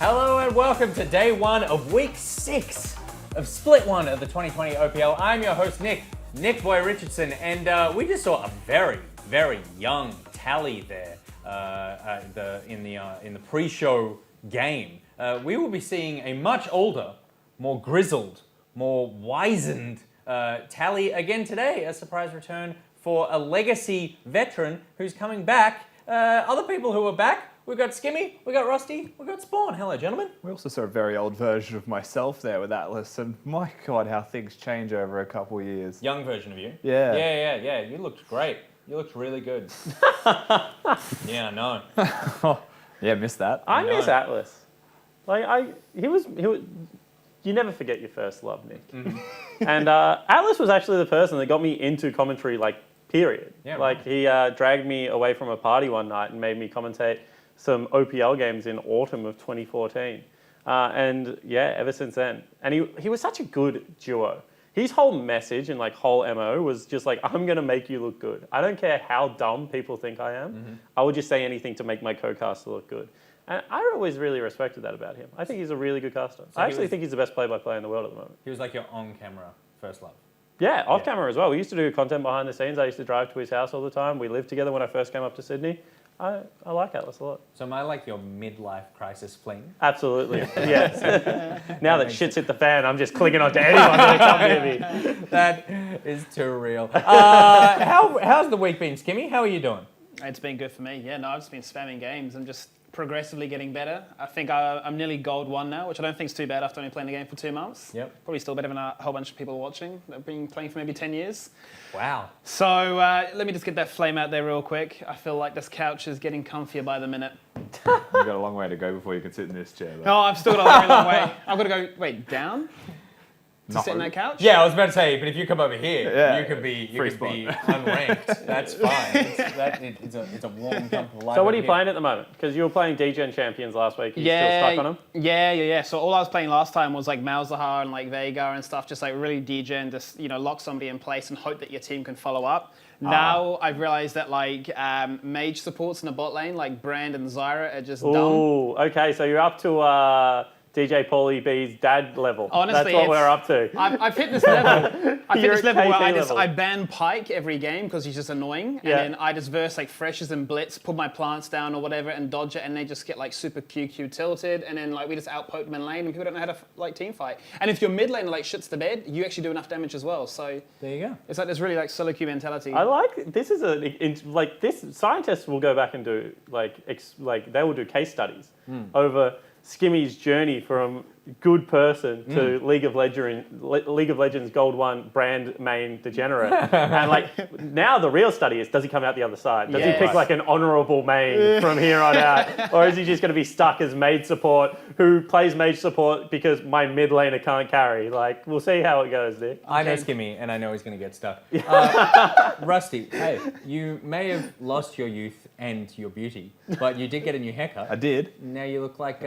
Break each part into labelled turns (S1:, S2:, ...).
S1: Hello and welcome to day one of week 6 of split 1 of the 2020 OPL. I'm your host Nick Boy Richardson, and we just saw a very, very young Tally there in the pre-show game. We will be seeing a much older, more grizzled, more wizened Tally again today. A surprise return for a legacy veteran who's coming back. Other people who are back. We've got Skimmy, we've got Rusty, we've got Spawn. Hello, gentlemen.
S2: We also saw a very old version of myself there with Atlas, and my God, how things change over a couple of years.
S1: Young version of you.
S2: Yeah.
S1: Yeah. You looked great. You looked really good. Yeah, I know.
S2: Yeah, missed that.
S3: I miss Atlas. He was. You never forget your first love, Nick.
S1: Mm-hmm.
S3: And Atlas was actually the person that got me into commentary, period.
S1: Yeah,
S3: like, he dragged me away from a party one night and made me commentate some OPL games in autumn of 2014. And yeah, ever since then. And he was such a good duo. His whole message and whole MO was just I'm going to make you look good. I don't care how dumb people think I am.
S1: Mm-hmm.
S3: I will just say anything to make my co-caster look good. And I always really respected that about him. I think he's a really good caster.
S1: So
S3: I actually think he's the best play-by-play in the world at the moment.
S1: He was like your on-camera first love.
S3: Yeah, off camera as well. We used to do content behind the scenes. I used to drive to his house all the time. We lived together when I first came up to Sydney. I like Atlas a lot.
S1: So am I your midlife crisis fling?
S3: Absolutely, yes. Now that shit's hit the fan, I'm just clicking onto anyone that come near me.
S1: That is too real. How's the week been, Skimmy? How are you doing?
S4: It's been good for me. Yeah, no, I've just been spamming games. I'm just progressively getting better. I think I'm nearly gold 1 now, which I don't think is too bad after only playing the game for 2 months.
S1: Yep.
S4: Probably still better than a whole bunch of people watching that have been playing for maybe 10 years.
S1: Wow.
S4: So let me just get that flame out there real quick. I feel like this couch is getting comfier by the minute.
S2: You've got a long way to go before you can sit in this chair, though.
S4: Oh, I've still got a very long way. I've got to go, wait, down? To sit in that couch?
S1: Yeah, I was about to say, but if you come over here,
S2: Yeah,
S1: you could be
S2: spot.
S1: unranked. That's fine. It's a warm, comfortable life.
S3: So what are you
S1: over
S3: playing at the moment? Because you were playing DGen Champions last week. Are you
S4: Yeah,
S3: still stuck on them?
S4: Yeah. So all I was playing last time was Malzahar and Vega and stuff, just really degen, just lock somebody in place and hope that your team can follow up. Now I've realized that mage supports in the bot lane, Brand and Zyra, are just dumb.
S3: Ooh, okay, so you're up to DJ Paulie B's dad level.
S4: Honestly,
S3: that's what we're up to.
S4: I've hit this level. I've hit
S3: You're
S4: this
S3: at
S4: level where
S3: KT
S4: I ban Pike every game because he's just annoying,
S3: Yeah.
S4: and then I just verse Freshes and Blitz, put my plants down or whatever, and dodge it, and they just get super QQ tilted, and then we just outpoke them in lane, and people don't know how to team fight. And if your mid lane shits the bed, you actually do enough damage as well. So
S1: there you go.
S4: it's this really solo queue mentality.
S3: I like this is this scientists will go back and do they will do case studies over Skimmy's journey from good person to League of Legends Gold 1 brand main degenerate. And now the real study is, does he come out the other side? Does he pick an honourable main from here on out? Or is he just going to be stuck as mage support who plays mage support because my mid laner can't carry? We'll see how it goes, Nick.
S1: I know Skimmy, and I know he's going to get stuck. Rusty, hey, you may have lost your youth and your beauty, but you did get a new haircut.
S2: I did.
S1: Now you look like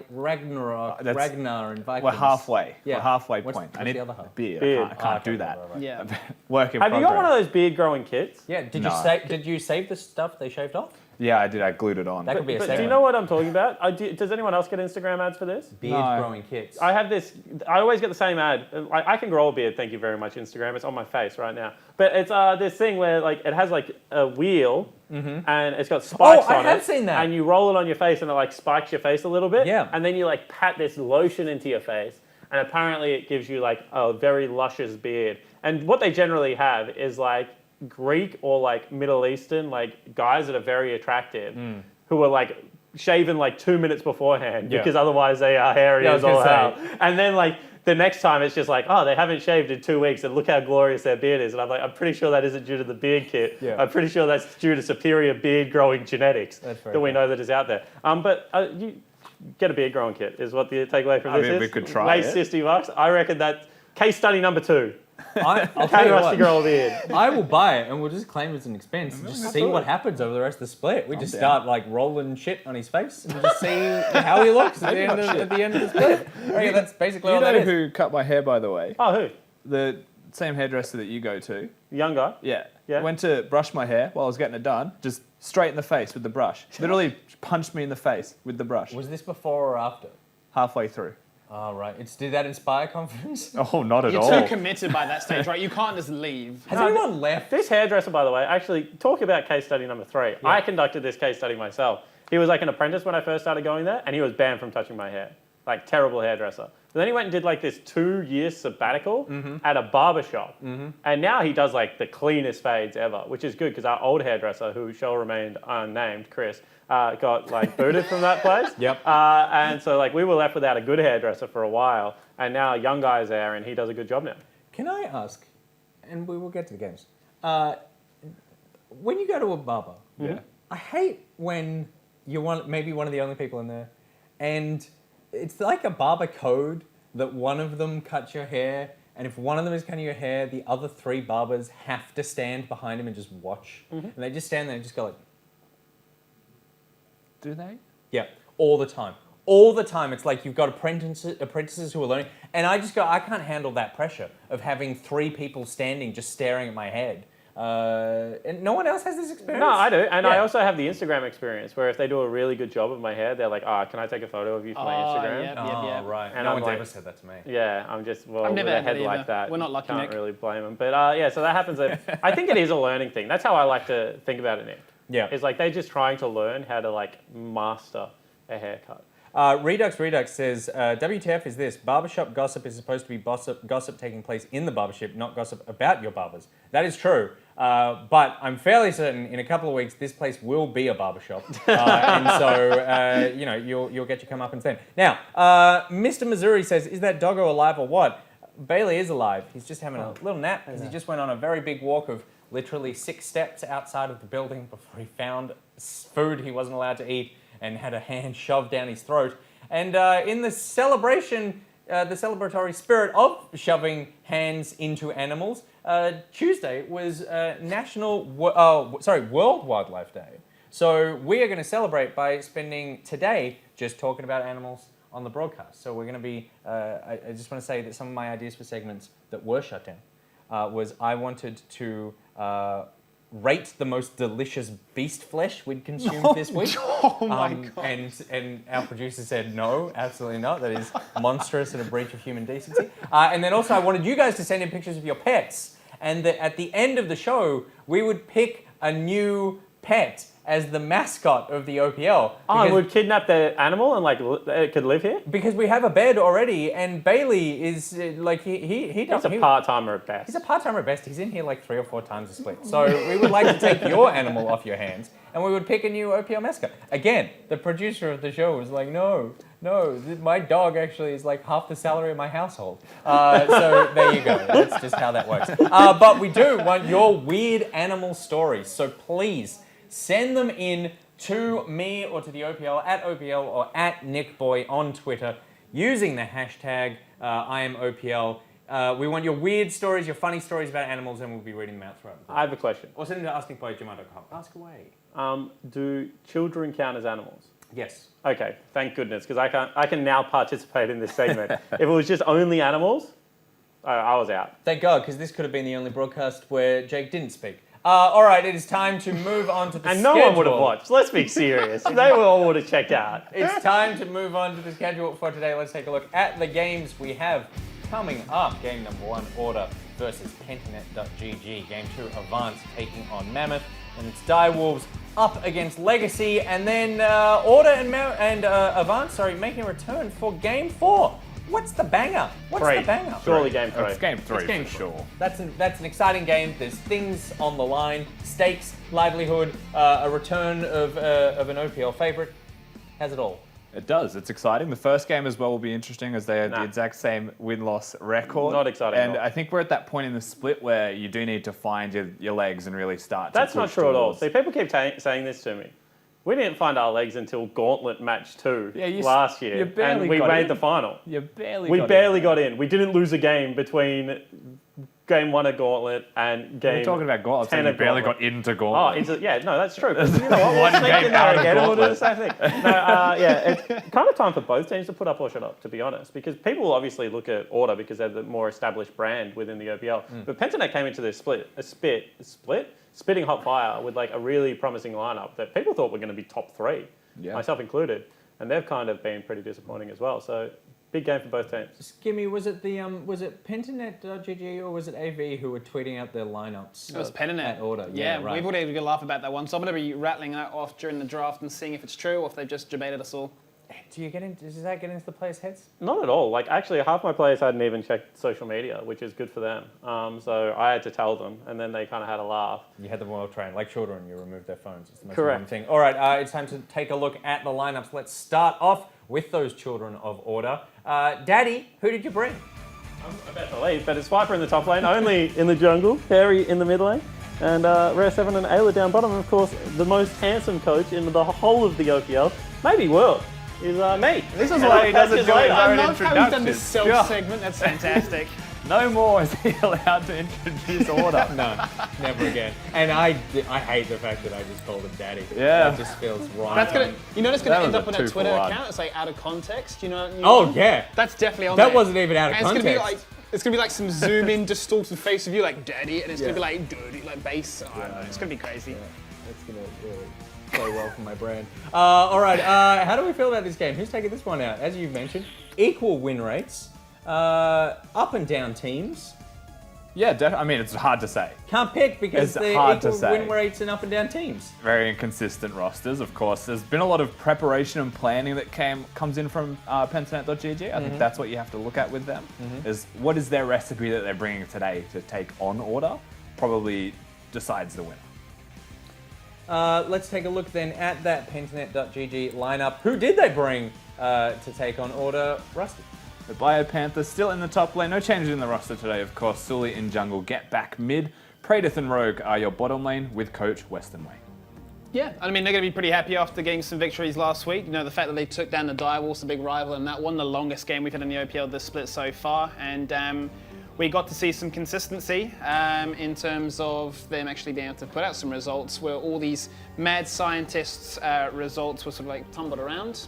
S1: Ragnarok, Ragnar and Vikings.
S2: We're halfway.
S1: Yeah.
S2: We're halfway
S1: What's
S2: point. I
S1: the
S2: need
S1: other half?
S2: beard.
S3: Beard.
S2: I can't do
S1: okay,
S2: that.
S1: right.
S4: Yeah.
S2: Work in
S3: Have you got
S2: progress.
S3: one of those beard growing kits?
S1: Yeah, did
S2: No.
S1: you save the stuff they shaved off?
S2: Yeah, I did. I glued it on.
S1: That could be a
S3: But
S1: segment.
S3: do you know what I'm talking about? Does anyone else get Instagram ads for this?
S1: Beard
S2: No.
S1: growing kits.
S3: I have this. I always get the same ad. I can grow a beard. Thank you very much, Instagram. It's on my face right now. But it's this thing where it has a wheel and it's got spikes on it.
S1: I have seen that.
S3: And you roll it on your face and it spikes your face a little bit.
S1: Yeah.
S3: And then you pat this lotion into your face, and apparently it gives you a very luscious beard. And what they generally have is Greek or Middle Eastern guys that are very attractive who are shaven 2 minutes beforehand because otherwise they are hairy as all hell. And then the next time it's just they haven't shaved in 2 weeks and look how glorious their beard is. And I'm pretty sure that isn't due to the beard kit.
S1: Yeah.
S3: I'm pretty sure that's due to superior beard growing genetics that we know that is out there. But you get a beard growing kit is what the takeaway from this is.
S2: we could try
S3: Waste
S2: it.
S3: $60. I reckon that case study number 2.
S1: I'll tell
S3: Can
S1: you
S3: Rusty
S1: what.
S3: grow a beard?
S1: I will buy it, and we'll just claim it as an expense and just see what happens over the rest of the split. We just start rolling shit on his face and just see how he looks at the end of the split. I reckon that's basically
S2: You
S1: all that
S2: know
S1: is.
S2: who cut my hair, by the way?
S3: Oh, who?
S2: The same hairdresser that you go to.
S3: Young guy.
S2: Yeah.
S3: Yeah.
S2: Went to brush my hair while I was getting it done. Just straight in the face with the brush. Literally punched me in the face with the brush.
S1: Was this before or after?
S2: Halfway through.
S1: Oh, right. Did that inspire confidence?
S2: Oh, not at
S4: You're
S2: all.
S4: too committed by that stage, right? You can't just leave.
S1: Has anyone left?
S3: This hairdresser, by the way, actually, talk about case study number 3. I conducted this case study myself. He was like an apprentice when I first started going there, and he was banned from touching my hair. Like, terrible hairdresser. But then he went and did like this 2-year sabbatical at a barber shop. And now he does like the cleanest fades ever, which is good because our old hairdresser, who shall remain unnamed, Chris, got like booted from that place.
S1: Yep.
S3: And so like we were left without a good hairdresser for a while, and now a young guy's there and he does a good job now.
S1: Can I ask, and we will get to the games, when you go to a barber, I hate when you're maybe one of the only people in there, and it's like a barber code that one of them cuts your hair, and if one of them is cutting your hair, the other 3 barbers have to stand behind him and just watch. And they just stand there and just go like,
S2: Do they?
S1: yeah, all the time. All the time. It's like you've got apprentices who are learning, and I just go, I can't handle that pressure of having 3 people standing just staring at my head. And no one else has this experience?
S3: No, I do. And I
S1: Yeah.
S3: also have the Instagram experience where if they do a really good job of my hair, they're like, can I take a photo of you for my Instagram?
S4: Yep,
S1: Oh,
S4: yep.
S1: right.
S3: And
S1: no
S3: I'm
S1: one's
S3: like-
S1: ever said that to me.
S3: Yeah, I'm just, well,
S4: I've
S3: with
S4: never
S3: a
S4: had
S3: head
S4: that
S3: like
S4: either.
S3: that,
S4: We're not lucky,
S3: can't
S4: Nick.
S3: really blame them. But yeah, so that happens. I think it is a learning thing. That's how I like to think about it, Nick.
S1: Yeah.
S3: It's like they're just trying to learn how to like master a haircut.
S1: Redux says, WTF is this? Barbershop gossip is supposed to be gossip taking place in the barbershop, not gossip about your barbers. That is true. But I'm fairly certain in a couple of weeks this place will be a barbershop. And so, you'll get your comeuppance then. Now, Mr. Missouri says, is that doggo alive or what? Bailey is alive. He's just having a little nap because he just went on a very big walk of literally 6 steps outside of the building before he found food he wasn't allowed to eat and had a hand shoved down his throat. And in the celebration, the celebratory spirit of shoving hands into animals, Tuesday was World Wildlife Day. So we are going to celebrate by spending today just talking about animals on the broadcast. So we're going to be, I just want to say that some of my ideas for segments that were shut down was I wanted to rate the most delicious beast flesh we'd consumed this week.
S4: Oh my God.
S1: And our producer said, no, absolutely not. That is monstrous and a breach of human decency. And then also I wanted you guys to send in pictures of your pets. And that at the end of the show, we would pick a new pet as the mascot of the OPL.
S3: And we'd kidnap the animal and like it could live here?
S1: Because we have a bed already, and Bailey is like he
S3: He's
S1: does
S3: a part-timer at best.
S1: He's a part-timer at best. He's in here like 3 or 4 times a split. So we would like to take your animal off your hands, and we would pick a new OPL mascot. Again, the producer of the show was like, no, my dog actually is like half the salary of my household. So there you go. That's just how that works. But we do want your weird animal stories. So please send them in to me or to the OPL, at OPL or at NickBoy on Twitter, using the hashtag IamOPL. We want your weird stories, your funny stories about animals, and we'll be reading them out throughout.
S3: I have a question.
S1: Or send them to askingboy@gmail.com. Ask away.
S3: Do children count as animals?
S1: Yes.
S3: Okay, thank goodness, because I can now participate in this segment. If it was just only animals, I was out.
S1: Thank God, because this could have been the only broadcast where Jake didn't speak. All right, it is time to move on to the
S3: And
S1: schedule.
S3: no one would have watched. Let's be serious. They all would have checked out.
S1: It's time to move on to the schedule for today. Let's take a look at the games we have coming up. Game number 1, Order versus Pentanet.gg. Game 2, Avance taking on Mammoth. And it's Direwolves up against Legacy. And then Order and Avance, making a return for Game 4. What's the banger? What's the banger?
S3: Surely game 3.
S2: It's game 3
S1: It's game
S2: for
S1: 3.
S2: sure.
S1: That's an exciting game. There's things on the line, stakes, livelihood, a return of an OPL favourite. Has it all.
S2: It does. It's exciting. The first game as well will be interesting as they had the exact same win-loss record.
S3: Not exciting at
S2: And
S3: all.
S2: I think we're at that point in the split where you do need to find your legs and really start
S3: That's
S2: to
S3: not
S2: push
S3: true at all.
S2: towards-
S3: See, people keep saying this to me. We didn't find our legs until Gauntlet Match 2
S2: Yeah,
S3: last year,
S2: you barely
S3: and we
S2: got
S3: made
S2: in.
S3: the final.
S2: You barely
S3: We
S2: got
S3: barely
S2: in.
S3: got in. We didn't lose a game between game 1 of Gauntlet and game.
S2: We're talking about Gauntlet, so
S3: 10
S2: you
S3: of
S2: barely
S3: Gauntlet.
S2: got into
S3: Oh,
S2: Gauntlet.
S3: yeah, no, that's true. But you know what? We'll
S2: One
S3: sneak
S2: game
S3: in there
S2: out of
S3: again and we'll do the
S2: Gauntlet.
S3: same thing. No, yeah, it's kind of time for both teams to put up or shut up, to be honest, because people obviously look at Order because they're the more established brand within the OPL. But Pentanet came into this spitting hot fire with like a really promising lineup that people thought were going to be top 3, myself included, and they've kind of been pretty disappointing as well. So. Big game for both teams.
S1: Skimmy, was it Pentanet.gg or was it AV who were tweeting out their lineups?
S4: It was Pentanet.
S1: At Order.
S4: Yeah,
S1: right.
S4: we've already had a good laugh about that one, so I'm going to be rattling that off during the draft and seeing if it's true or if they've just debated us all.
S1: Does that get into the players' heads?
S3: Not at all. Like, actually, half my players hadn't even checked social media, which is good for them. So I had to tell them, and then they kind of had a laugh.
S1: You had them well trained, like children. You removed their phones. It's the most
S3: Correct.
S1: important thing. All right, it's time to take a look at the lineups. Let's start off with those children of Order. Daddy, who did you bring?
S3: I'm about to leave, but it's Viper in the top lane, only in the jungle, Harry in the mid lane, and Rare 7 and Ayla down bottom. Of course, the most handsome coach in the whole of the OPL, maybe world, is me.
S2: This is why he doesn't do his
S4: I
S2: own
S4: love how he's done this
S2: introduction.
S4: self-segment. That's fantastic.
S2: No more is he allowed to introduce Order.
S1: No, never again. And I hate the fact that I just called him Daddy.
S2: Yeah.
S1: That just feels wrong.
S4: That's gonna, you know, it's gonna
S2: That
S4: end
S2: was
S4: up
S2: a
S4: on that
S2: 2 for
S4: Twitter
S2: 1.
S4: account. It's like out of context. You know.
S1: Oh yeah.
S4: That's definitely on
S1: That
S4: there.
S1: wasn't even out of
S4: And
S1: context.
S4: It's gonna be like. It's gonna be like some zoom in, distorted face of you, like Daddy, and it's gonna be like dirty, like bass. Oh, I don't know. It's gonna be crazy.
S1: That's going to play well for my brand. All right, how do we feel about this game? Who's taking this one out? As you've mentioned, equal win rates, up and down teams.
S2: Yeah, definitely. I mean, it's hard to say.
S1: Can't pick because
S2: It's
S1: they're
S2: hard to
S1: equal
S2: say.
S1: win rates and up and down teams.
S2: Very inconsistent rosters, of course. There's been a lot of preparation and planning that comes in from Pentanet.gg. I think that's what you have to look at with them. Is what is their recipe that they're bringing today to take on Order? Probably decides the winner.
S1: Let's take a look then at that Pentanet.gg lineup. Who did they bring to take on Order? Rusty.
S2: The Biopanther still in the top lane. No changes in the roster today, of course. Sully in jungle, Get Back mid. Praedyth and Rogue are your bottom lane with coach Western Wayne.
S4: Yeah, I mean, they're going to be pretty happy after getting some victories last week. You know, the fact that they took down the Direwolves, the big rival, and that won the longest game we've had in the OPL this split so far. And we got to see some consistency in terms of them actually being able to put out some results where all these mad scientists' results were sort of like tumbled around.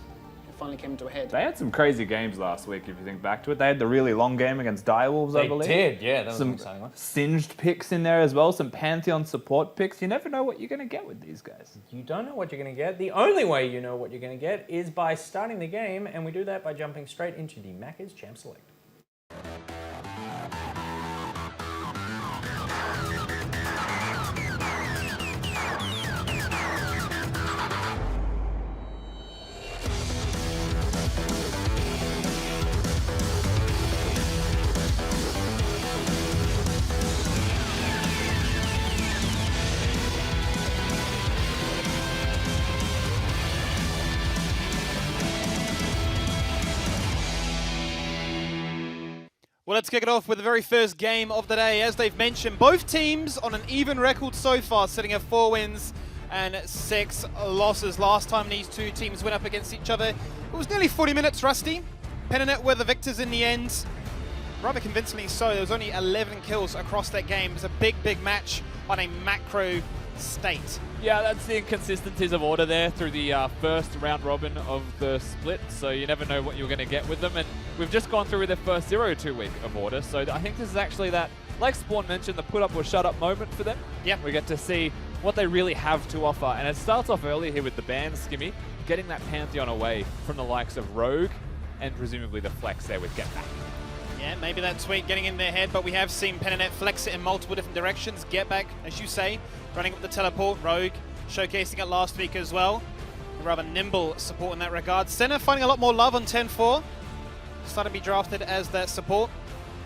S4: Finally came to a head.
S2: They had some crazy games last week, if you think back to it. They had the really long game against Direwolves, I believe.
S1: They did, yeah. That was
S2: Some
S1: an exciting one.
S2: singed picks in there as well, some Pantheon support picks. You never know what you're going to get with these guys.
S1: You don't know what you're going to get. The only way you know what you're going to get is by starting the game, and we do that by jumping straight into the Macca's Champ Select.
S5: Well, let's kick it off with the very first game of the day. As they've mentioned, both teams on an even record so far, sitting at 4 wins and 6 losses. Last time these two teams went up against each other, it was nearly 40 minutes, Rusty. Pentanet were the victors in the end. Rather convincingly so. There was only 11 kills across that game. It was a big, big match on a macro state.
S6: Yeah, that's the inconsistencies of Order there through the first round robin of the split, so you never know what you're going to get with them. And we've just gone through their first 0-2 week of Order, so I think this is actually that, like Spawn mentioned, the put up or shut up moment for them.
S5: Yep.
S6: We get to see what they really have to offer, and it starts off early here with the ban, Skimmy, getting that Pantheon away from the likes of Rogue and presumably the flex there with Get Back.
S5: Yeah, maybe that tweet getting in their head, but we have seen Pentanet flex it in multiple different directions. Get Back, as you say, running up the teleport. Rogue showcasing it last week as well. Rather nimble support in that regard. Senna finding a lot more love on 10-4. Starting to be drafted as that support.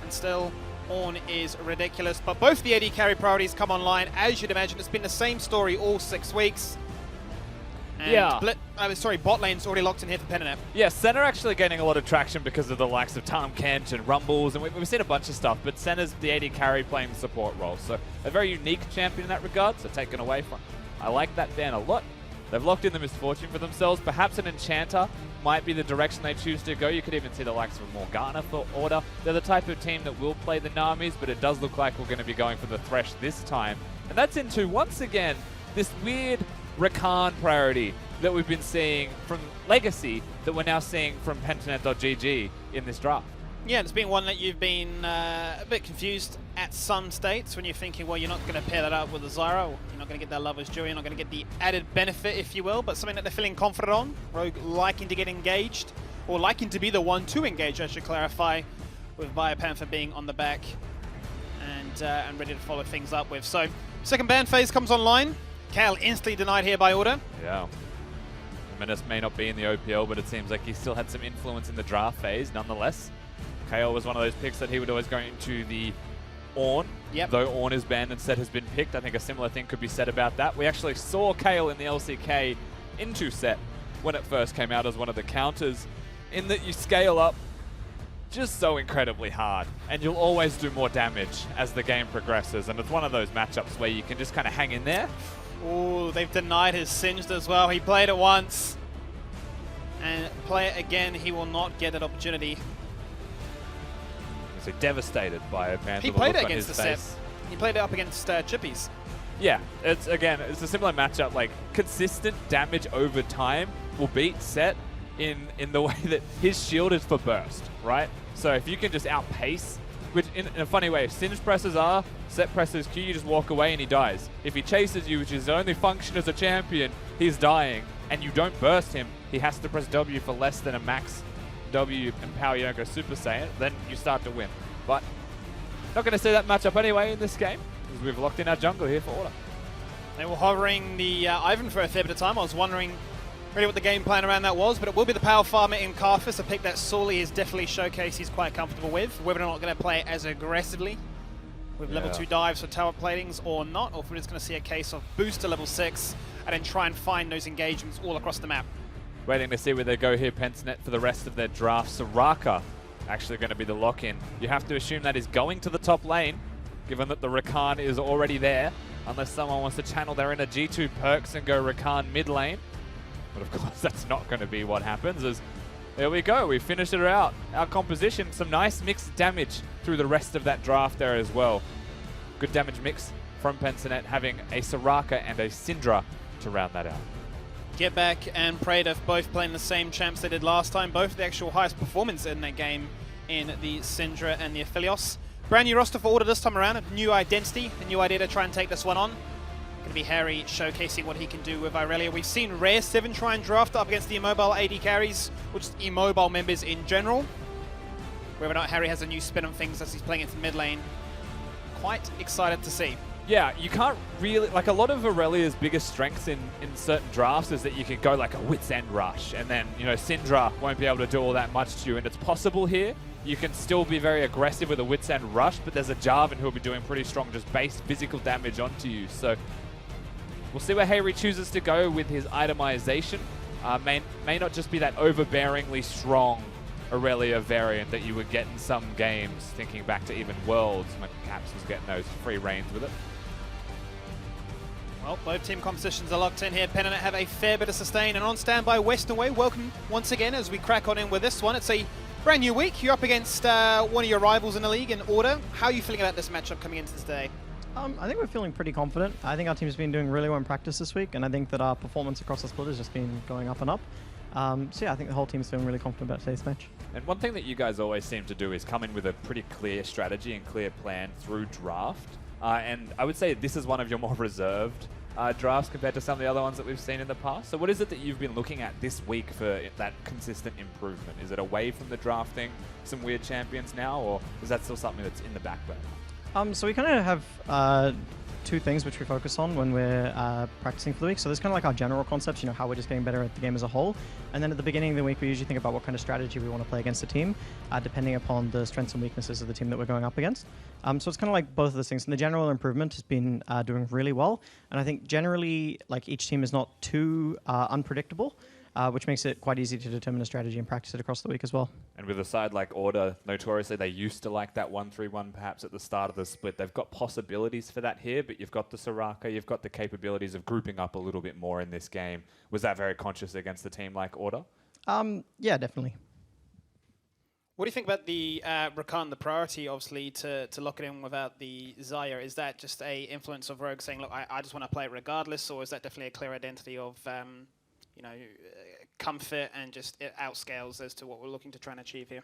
S5: And still, Ornn is ridiculous. But both the AD carry priorities come online. As you'd imagine, it's been the same story all 6 weeks. And
S6: Yeah.
S5: bot lane's already locked in here for Pentanet.
S6: Yeah, Senna actually gaining a lot of traction because of the likes of Tom Kent and Rumbles, and we've seen a bunch of stuff, but Senna's the AD carry playing the support role, so a very unique champion in that regard, so taken away from. I like that ban a lot. They've locked in the misfortune for themselves, perhaps an Enchanter might be the direction they choose to go. You could even see the likes of Morgana for Order. They're the type of team that will play the Namis, but it does look like we're going to be going for the Thresh this time. And that's into, once again, this weird Rakan priority that we've been seeing from Legacy that we're now seeing from Pentanet.gg in this draft.
S5: Yeah, it's been one that you've been a bit confused at some states when you're thinking, well, you're not going to pair that up with a Zyra, or you're not going to get that Lover's Jewel, you're not going to get the added benefit, if you will, but something that they're feeling confident on. Rogue liking to get engaged, or liking to be the one to engage, I should clarify, with Biopanther being on the back and ready to follow things up with. So, second ban phase comes online. Kale instantly denied here by Order.
S6: Yeah. Menace may not be in the OPL, but it seems like he still had some influence in the draft phase nonetheless. Kale was one of those picks that he would always go into the Ornn.
S5: Yep.
S6: Though Ornn is banned and Set has been picked, I think a similar thing could be said about that. We actually saw Kale in the LCK into Set when it first came out as one of the counters, in that you scale up just so incredibly hard, and you'll always do more damage as the game progresses, and it's one of those matchups where you can just kind of hang in there.
S5: Oh, they've denied his Singed as well. He played it once, and play it again, he will not get that opportunity.
S6: So devastated by a Panther.
S5: He played it against the Set. He played it up against Chippies.
S6: Yeah, it's a similar matchup. Like, consistent damage over time will beat Set in the way that his shield is for burst, right? So if you can just outpace, which in a funny way, Singed presses R, Set presses Q, you just walk away and he dies. If he chases you, which is his only function as a champion, he's dying, and you don't burst him, he has to press W for less than a max W and power, you don't go Super Saiyan, then you start to win. But not going to see that matchup anyway in this game, because we've locked in our jungle here for Order.
S5: They were hovering the Ivan for a fair bit of time. I was wondering really what the game plan around that was, but it will be the power farmer in Karthus, a pick that Sully is definitely showcased he's quite comfortable with. Whether or not going to play as aggressively with level 2 dives for tower platings or not, or if we're just going to see a case of boost to level 6 and then try and find those engagements all across the map.
S6: Waiting to see where they go here, Pentanet, for the rest of their draft. Soraka actually going to be the lock-in. You have to assume that is going to the top lane, given that the Rakan is already there, unless someone wants to channel their inner G2 perks and go Rakan mid lane. But of course, that's not going to be what happens, as there we go, we finished it out. Our composition, some nice mixed damage through the rest of that draft there as well. Good damage mix from Pentanet, having a Soraka and a Syndra to round that out.
S5: Get Back and Praetor both playing the same champs they did last time, both the actual highest performance in that game in the Syndra and the Aphelios. Brand new roster for Order this time around, a new identity, a new idea to try and take this one on. Going to be Harry showcasing what he can do with Irelia. We've seen Rare 7 try and draft up against the immobile AD carries, or just immobile members in general. Whether or not Harry has a new spin on things as he's playing into mid lane, quite excited to see.
S6: Yeah, you can't really, like a lot of Aurelia's biggest strengths in certain drafts is that you can go like a Wit's End rush, and then, you know, Syndra won't be able to do all that much to you, and it's possible here. You can still be very aggressive with a Wit's End rush, but there's a Jarvan who'll be doing pretty strong just base physical damage onto you, so we'll see where Harry chooses to go with his itemization. May not just be that overbearingly strong Aurelia variant that you would get in some games, thinking back to even Worlds when Caps was getting those free reigns with it.
S5: Well, both team compositions are locked in here. Pentanet have a fair bit of sustain, and on standby, Western Way, welcome once again as we crack on in with this one. It's a brand new week. You're up against one of your rivals in the league in Order. How are you feeling about this matchup coming into this day?
S7: I think we're feeling pretty confident. I think our team's been doing really well in practice this week, and I think that our performance across the split has just been going up and up. So yeah, I think the whole team's feeling really confident about today's match.
S6: And one thing that you guys always seem to do is come in with a pretty clear strategy and clear plan through draft. And I would say this is one of your more reserved drafts compared to some of the other ones that we've seen in the past. So what is it that you've been looking at this week for that consistent improvement? Is it away from the drafting some weird champions now, or is that still something that's in the back burner?
S7: So we kind of have two things which we focus on when we're practicing for the week. So there's kind of like our general concepts, you know, how we're just getting better at the game as a whole. And then at the beginning of the week, we usually think about what kind of strategy we want to play against the team, depending upon the strengths and weaknesses of the team that we're going up against. So it's kind of like both of those things. And the general improvement has been doing really well. And I think generally, like, each team is not too unpredictable, which makes it quite easy to determine a strategy and practice it across the week as well.
S6: And with a side like Order, notoriously they used to like that 1-3-1 perhaps at the start of the split. They've got possibilities for that here, but you've got the Soraka, you've got the capabilities of grouping up a little bit more in this game. Was that very conscious against a team like Order?
S7: Yeah, definitely.
S5: What do you think about the Rakan, the priority, obviously, to lock it in without the Zarya? Is that just a influence of Rogue saying, look, I just want to play it regardless, or is that definitely a clear identity of, comfort and just it outscales as to what we're looking to try and achieve here?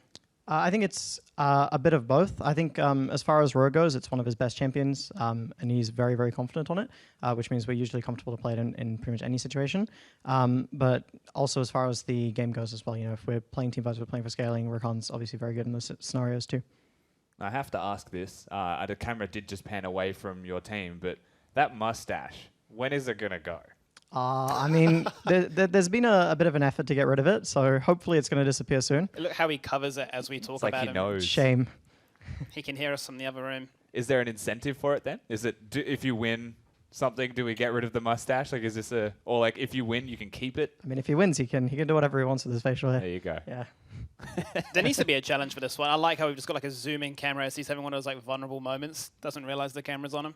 S7: I think it's a bit of both. I think as far as Rogue goes, it's one of his best champions, and he's very, very confident on it, which means we're usually comfortable to play it in pretty much any situation. But also as far as the game goes as well, if we're playing team fights, we're playing for scaling, Rakan's obviously very good in those scenarios too.
S2: I have to ask this. The camera did just pan away from your team, but that mustache, when is it going to go?
S7: I mean, there's been a bit of an effort to get rid of it, so hopefully it's going to disappear soon.
S5: Look how he covers it as we talk about
S2: he
S5: him.
S2: knows.
S7: Shame.
S5: He can hear us from the other room.
S2: Is there an incentive for it then? Is it if you win something, do we get rid of the mustache? Like, is this if you win, you can keep it?
S7: I mean, if he wins, he can do whatever he wants with his facial hair.
S2: There you go.
S7: Yeah.
S5: There needs to be a challenge for this one. I like how we've just got like a zoom-in camera as he's having one of those like vulnerable moments. Doesn't realize the camera's on him.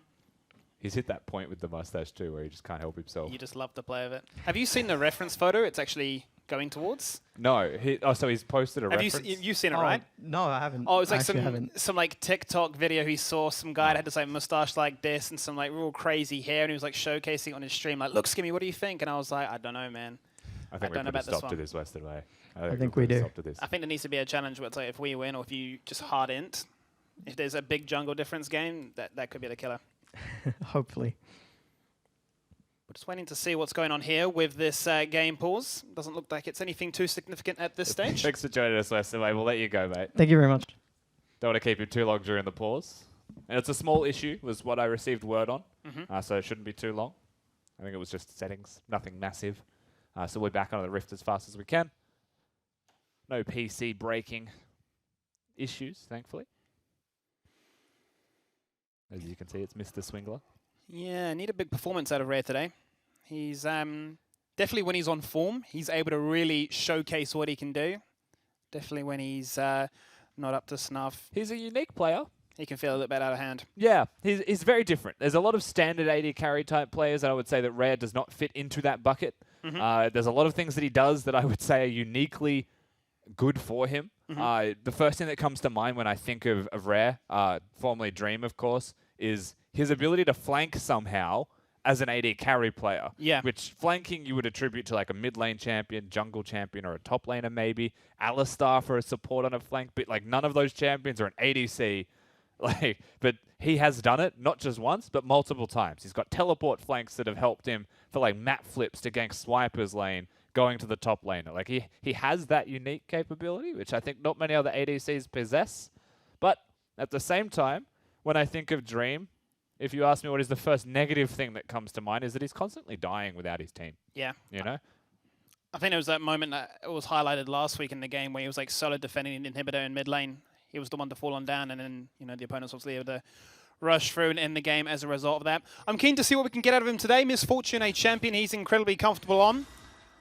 S2: He's hit that point with the mustache too, where he just can't help himself.
S5: You just love the play of it. Have you seen the reference photo it's actually going towards?
S2: No. So he's posted a reference?
S5: You've seen it, right?
S7: No, I haven't.
S5: Oh, it's like
S7: I haven't.
S5: some like TikTok video he saw some guy that had this like mustache like this and some like real crazy hair, and he was like showcasing it on his stream like, look, Skimmy, what do you think? And I was like, I don't know, man.
S2: I think we put a stop to this, Western Way.
S7: I think we do.
S5: I think there needs to be a challenge where it's like if we win or if you just hard int, if there's a big jungle difference game, that could be the killer.
S7: Hopefully.
S5: We're just waiting to see what's going on here with this game pause. Doesn't look like it's anything too significant at this stage.
S2: Thanks for joining us, Western Way. We'll let you go, mate.
S7: Thank you very much.
S2: Don't want to keep you too long during the pause. And it's a small issue, was what I received word on. So it shouldn't be too long. I think it was just settings, nothing massive. So we're back on the Rift as fast as we can. No PC breaking issues, thankfully. As you can see, it's Mr. Swingler.
S5: Yeah, need a big performance out of Rare today. He's definitely when he's on form, he's able to really showcase what he can do. Definitely when he's not up to snuff,
S2: He's a unique player.
S5: he can feel a little bit out of hand.
S2: Yeah, he's very different. There's a lot of standard AD carry type players, and I would say that Rare does not fit into that bucket. There's a lot of things that he does that I would say are uniquely good for him. The first thing that comes to mind when I think of Rare, formerly Dream, of course, is his ability to flank somehow as an AD carry player.
S5: Yeah.
S2: Which flanking you would attribute to like a mid lane champion, jungle champion, or a top laner maybe. Alistar for a support on a flank, but like none of those champions are an ADC. But he has done it, not just once, but multiple times. He's got teleport flanks that have helped him for like map flips to gank Swiper's lane, going to the top laner. Like he has that unique capability, which I think not many other ADCs possess. But at the same time, when I think of Dream, if you ask me what is the first negative thing that comes to mind, is that he's constantly dying without his team.
S5: Yeah.
S2: You know?
S5: I think there was that moment that was highlighted last week in the game where he was like solo defending an inhibitor in mid lane. He was the one to fall on down, and then the opponents obviously able to rush through and end the game as a result of that. I'm keen to see what we can get out of him today. Misfortune, a champion he's incredibly comfortable on.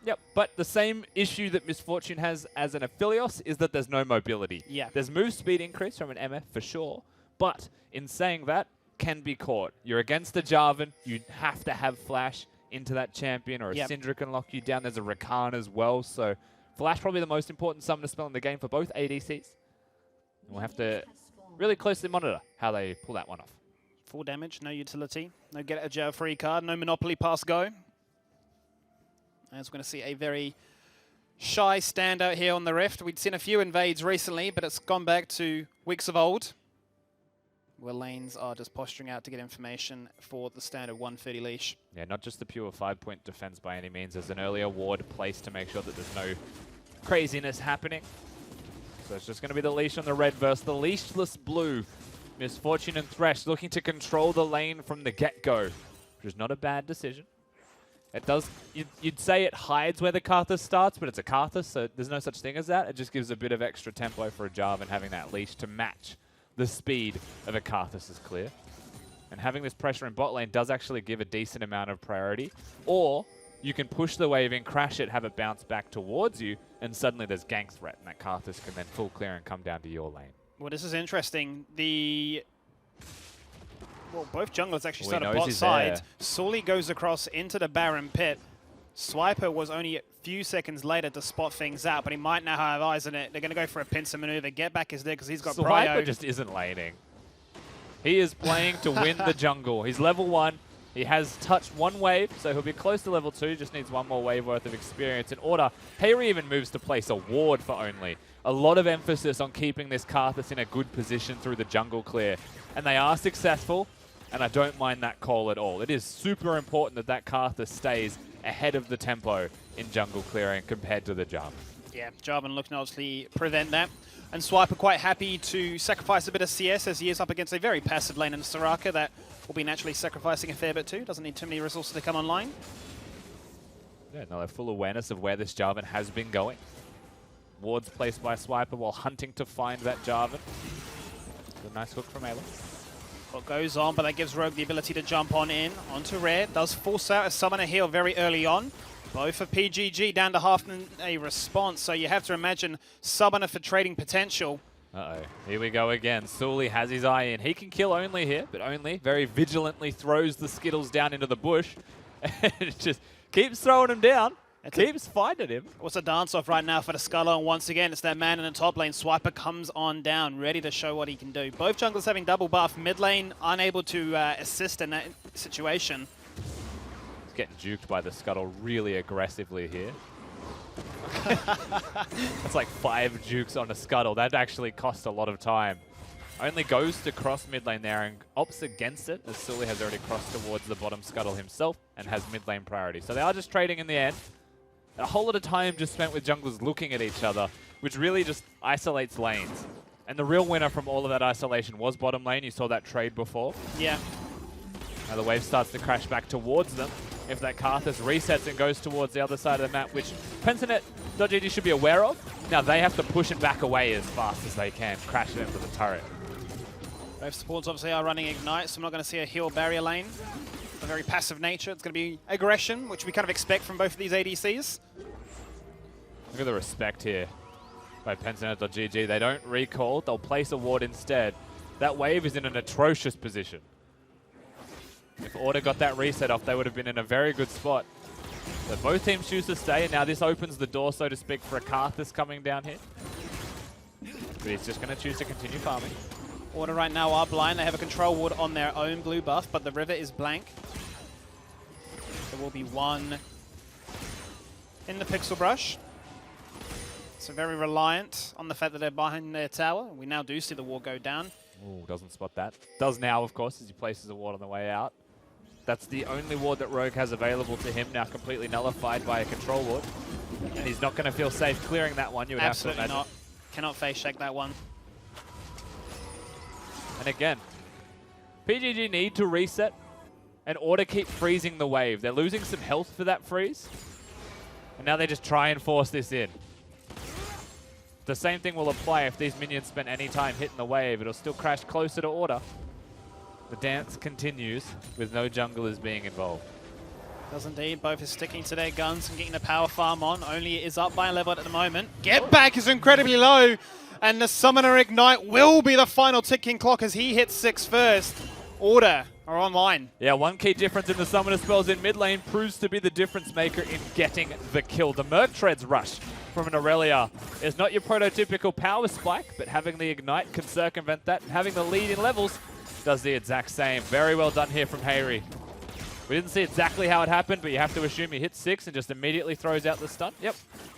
S2: Yep, but the same issue that Misfortune has as an Aphelios is that there's no mobility.
S5: Yeah.
S2: There's move speed increase from an MF for sure, but in saying that, can be caught. You're against the Jarvan, you have to have flash into that champion, or a Syndra can lock you down. There's a Rakan as well, so flash probably the most important summoner spell in the game for both ADCs. And we'll have to really closely monitor how they pull that one off.
S5: Full damage, no utility, no get out of jail free card, no Monopoly pass go. As we're going to see a very shy standout here on the Rift. We'd seen a few invades recently, but it's gone back to weeks of old, where lanes are just posturing out to get information for the standard 130 leash.
S2: Yeah, not just the pure 5-point defense by any means. There's an earlier ward placed to make sure that there's no craziness happening. So it's just going to be the leash on the red versus the leashless blue. Misfortune and Thresh looking to control the lane from the get-go, which is not a bad decision. It does, you'd say it hides where the Karthus starts, but it's a Karthus, so there's no such thing as that. It just gives a bit of extra tempo for a Jarvan having that leash to match the speed of a Karthus is clear. And having this pressure in bot lane does actually give a decent amount of priority. Or you can push the wave in, crash it, have it bounce back towards you, and suddenly there's gank threat, and that Karthus can then full clear and come down to your lane.
S5: Well, this is interesting. Well, both junglers actually
S2: Well,
S5: start at bot side. Sully goes across into the Baron pit. Swiper was only a few seconds later to spot things out, but he might now have eyes on it. They're going to go for a pincer maneuver. Get back is there because he's got
S6: Swiper
S5: Bryo.
S6: just isn't laning. He is playing to win the jungle. He's level 1. He has touched 1 wave, so he'll be close to level 2. Just needs 1 more wave worth of experience in order. Hayri even moves to place a ward for only. A lot of emphasis on keeping this Karthus in a good position through the jungle clear. And they are successful, and I don't mind that call at all. It is super important that that Karthus stays ahead of the tempo in jungle clearing compared to the Jarvan.
S5: Yeah, Jarvan looking to obviously prevent that. And Swiper quite happy to sacrifice a bit of CS as he is up against a very passive lane in Soraka that will be naturally sacrificing a fair bit too. Doesn't need too many resources to come online.
S6: Yeah, no, they're full awareness of where this Jarvan has been going. Wards placed by Swiper while hunting to find that Jarvan. A nice hook from Ayla.
S5: What goes on, but that gives Rogue the ability to jump on in onto Rare. Does force out a summoner heal very early on. Both for PGG down to half a response, so you have to imagine summoner for trading potential.
S6: Uh-oh, here we go again. Sully has his eye in. He can kill only here, but only very vigilantly throws the Skittles down into the bush. And it just keeps throwing him down, keeps finding him.
S5: What's a dance-off right now for the Scullo, and once again, it's that man in the top lane. Swiper comes on down, ready to show what he can do. Both junglers having double buff, mid lane unable to assist in that situation.
S6: Getting juked by the Scuttle really aggressively here. That's like 5 jukes on a Scuttle. That actually costs a lot of time. Only goes to cross mid lane there and opts against it as Sully has already crossed towards the bottom Scuttle himself and has mid lane priority. So they are just trading in the end. A whole lot of time just spent with junglers looking at each other, which really just isolates lanes. And the real winner from all of that isolation was bottom lane. You saw that trade before.
S5: Yeah.
S6: Now the wave starts to crash back towards them. If that Karthus resets and goes towards the other side of the map, which Pensanet.gg should be aware of. Now they have to push it back away as fast as they can, crash it into the turret.
S5: Both supports obviously are running Ignite, so I'm not going to see a heal barrier lane. A very passive nature. It's going to be aggression, which we kind of expect from both of these ADCs.
S6: Look at the respect here by Pensanet.gg. They don't recall, they'll place a ward instead. That wave is in an atrocious position. If Order got that reset off, they would have been in a very good spot. So both teams choose to stay, and now this opens the door, so to speak, for a Karthus coming down here. But he's just going to choose to continue farming.
S5: Order right now are blind. They have a control ward on their own blue buff, but the river is blank. There will be one in the pixel brush. So very reliant on the fact that they're behind their tower. We now do see the ward go down.
S6: Ooh, doesn't spot that. Does now, of course, as he places a ward on the way out. That's the only ward that Rogue has available to him, now completely nullified by a control ward. And he's not going to feel safe clearing that one, you would
S5: Absolutely
S6: have to imagine.
S5: not. Cannot face check that one.
S6: And again, PGG need to reset and Order keep freezing the wave. They're losing some health for that freeze. And now they just try and force this in. The same thing will apply if these minions spend any time hitting the wave. It'll still crash closer to Order. The dance continues with no junglers being involved.
S5: Does indeed. Both are sticking to their guns and getting the power farm on. Only it is up by a level at the moment. Get back is incredibly low. And the Summoner Ignite will be the final ticking clock as he hits 6 first. Order are online.
S6: Yeah, one key difference in the Summoner spells in mid lane proves to be the difference maker in getting the kill. The Merc Treads rush from an Aurelia is not your prototypical power spike, but having the Ignite can circumvent that, and having the lead in levels does the exact same. Very well done here from Hayri. We didn't see exactly how it happened, but you have to assume he hits 6 and just immediately throws out the stun. Yep.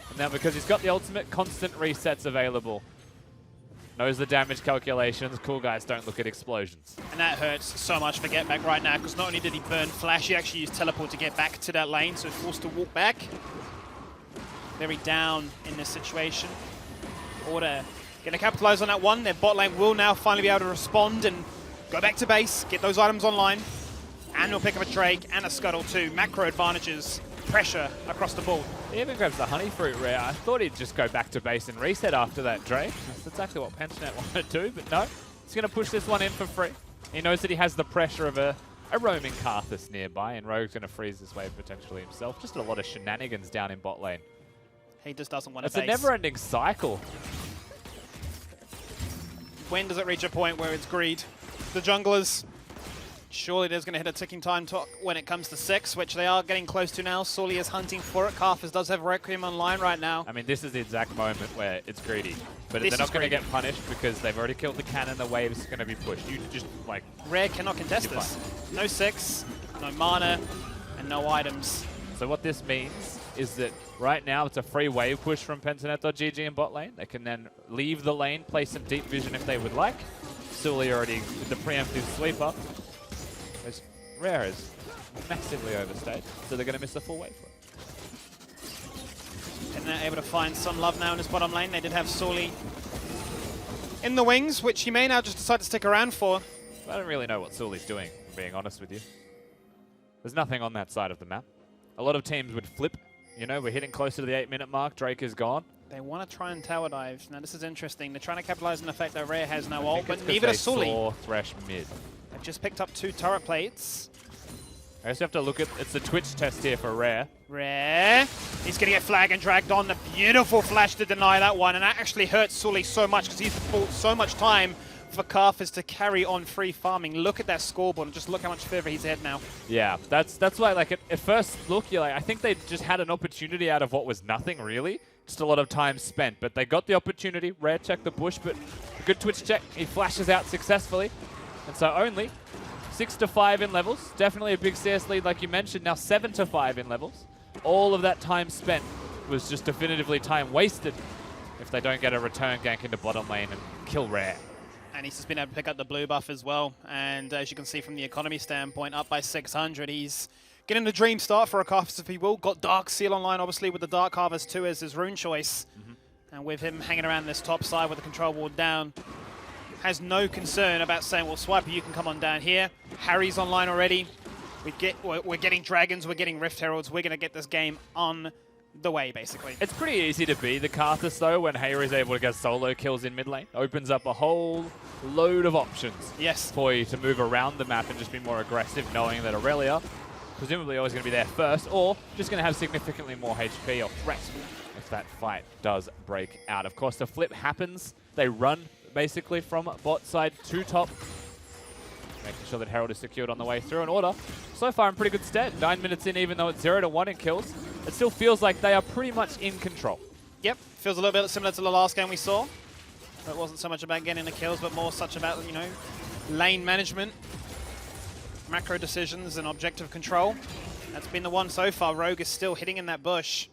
S6: And now because he's got the ultimate, constant resets available. Knows the damage calculations. Cool guys don't look at explosions.
S5: And that hurts so much for Get Back right now, because not only did he burn Flash, he actually used Teleport to get back to that lane, so forced to walk back. Very down in this situation. Order going to capitalize on that one. Their bot lane will now finally be able to respond and go back to base, get those items online. And we'll pick up a Drake and a Scuttle too. Macro advantages, pressure across the board.
S6: He even grabs the Honey Fruit rare. I thought he'd just go back to base and reset after that Drake. That's exactly what Pensanet wanted to do, but no. He's going to push this one in for free. He knows that he has the pressure of a roaming Karthus nearby, and Rogue's going to freeze this wave potentially himself. Just a lot of shenanigans down in bot lane.
S5: He just doesn't want to
S6: It's
S5: base.
S6: a never-ending cycle.
S5: When does it reach a point where it's greed? The junglers Surely there's going to hit a ticking time when it comes to 6, which they are getting close to now. Sully is hunting for it. Karthus does have Requiem online right now.
S6: I mean, this is the exact moment where it's greedy. But
S5: This
S6: they're not
S5: is
S6: going to
S5: greedy.
S6: get punished because they've already killed the cannon. The wave's going to be pushed. You just, like...
S5: Rare cannot contest
S6: You're
S5: this. No 6, no mana, and no items.
S6: So what this means is that right now it's a free wave push from Pentanet.gg in bot lane. They can then leave the lane, play some deep vision if they would like. Sully already with the preemptive sweeper. As Rare is massively overstayed, so they're going to miss the full wave for it.
S5: And they're able to find some love now in his bottom lane. They did have Sully in the wings, which he may now just decide to stick around for.
S6: I don't really know what Sully's doing, if I'm being honest with you. There's nothing on that side of the map. A lot of teams would flip. You know, we're hitting closer to the 8-minute mark. Drake is gone.
S5: They want to try and tower dive. Now this is interesting. They're trying to capitalize on the fact that Rare has no
S6: I
S5: ult,
S6: think
S5: but
S6: it's 'cause
S5: neither
S6: they
S5: does Sully.
S6: saw Thresh mid.
S5: They've just picked up 2 turret plates.
S6: I guess you have to look at, it's the Twitch test here for Rare.
S5: Rare. He's going to get flag and dragged on. The beautiful flash to deny that one, and that actually hurts Sully so much because he's bought so much time for Karthus to carry on free farming. Look at that scoreboard and just look how much further he's ahead now.
S6: Yeah, that's why, like, at first look, you're like, I think they just had an opportunity out of what was nothing, really. Just a lot of time spent, but they got the opportunity. Rare checked the bush, but a good Twitch check. He flashes out successfully. And so only 6 to 5 in levels. Definitely a big CS lead, like you mentioned. Now 7 to 5 in levels. All of that time spent was just definitively time wasted if they don't get a return gank into bottom lane and kill Rare.
S5: And he's just been able to pick up the blue buff as well. And as you can see from the economy standpoint, up by 600. He's getting the dream start for a Karthus if he will. Got Dark Seal online, obviously, with the Dark Harvest too as his rune choice. And with him hanging around this top side with the control ward down, has no concern about saying, well, Swiper, you can come on down here. Harry's online already. We're getting Dragons, we're getting Rift Heralds. We're going to get this game on the way, basically.
S6: It's pretty easy to be the Karthus, though, when Hayre is able to get solo kills in mid lane. Opens up a whole load of options for you to move around the map and just be more aggressive, knowing that Aurelia, presumably always going to be there first, or just going to have significantly more HP or threat if that fight does break out. Of course, the flip happens. They run, basically, from bot side to top, making sure that Herald is secured on the way through. And Order, so far in pretty good stead. 9 minutes in, even though it's 0 to 1 in kills, it still feels like they are pretty much in control.
S5: Yep, feels a little bit similar to the last game we saw. It wasn't so much about getting the kills, but more such about, you know, lane management, macro decisions, and objective control. That's been the one so far. Rogue is still hitting in that bush.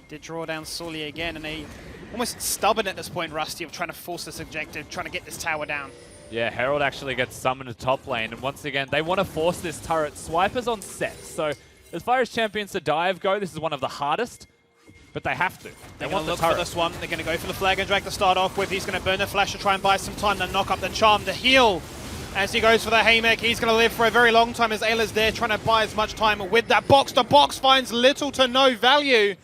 S5: Did draw down Sully again, and they almost stubborn at this point, Rusty, of trying to force this objective, trying to get this tower down.
S6: Yeah, Herald actually gets summoned to top lane, and once again, they want to force this turret. Swiper's on set, so as far as Champions to Dive go, this is one of the hardest, but they have to.
S5: They're going to look for this one. They're going to go for the flag and drag to start off with. He's going to burn the flash to try and buy some time, then knock up the charm to heal. As he goes for the haymaker, he's going to live for a very long time as Ayla's there trying to buy as much time with that box. The box finds little to no value.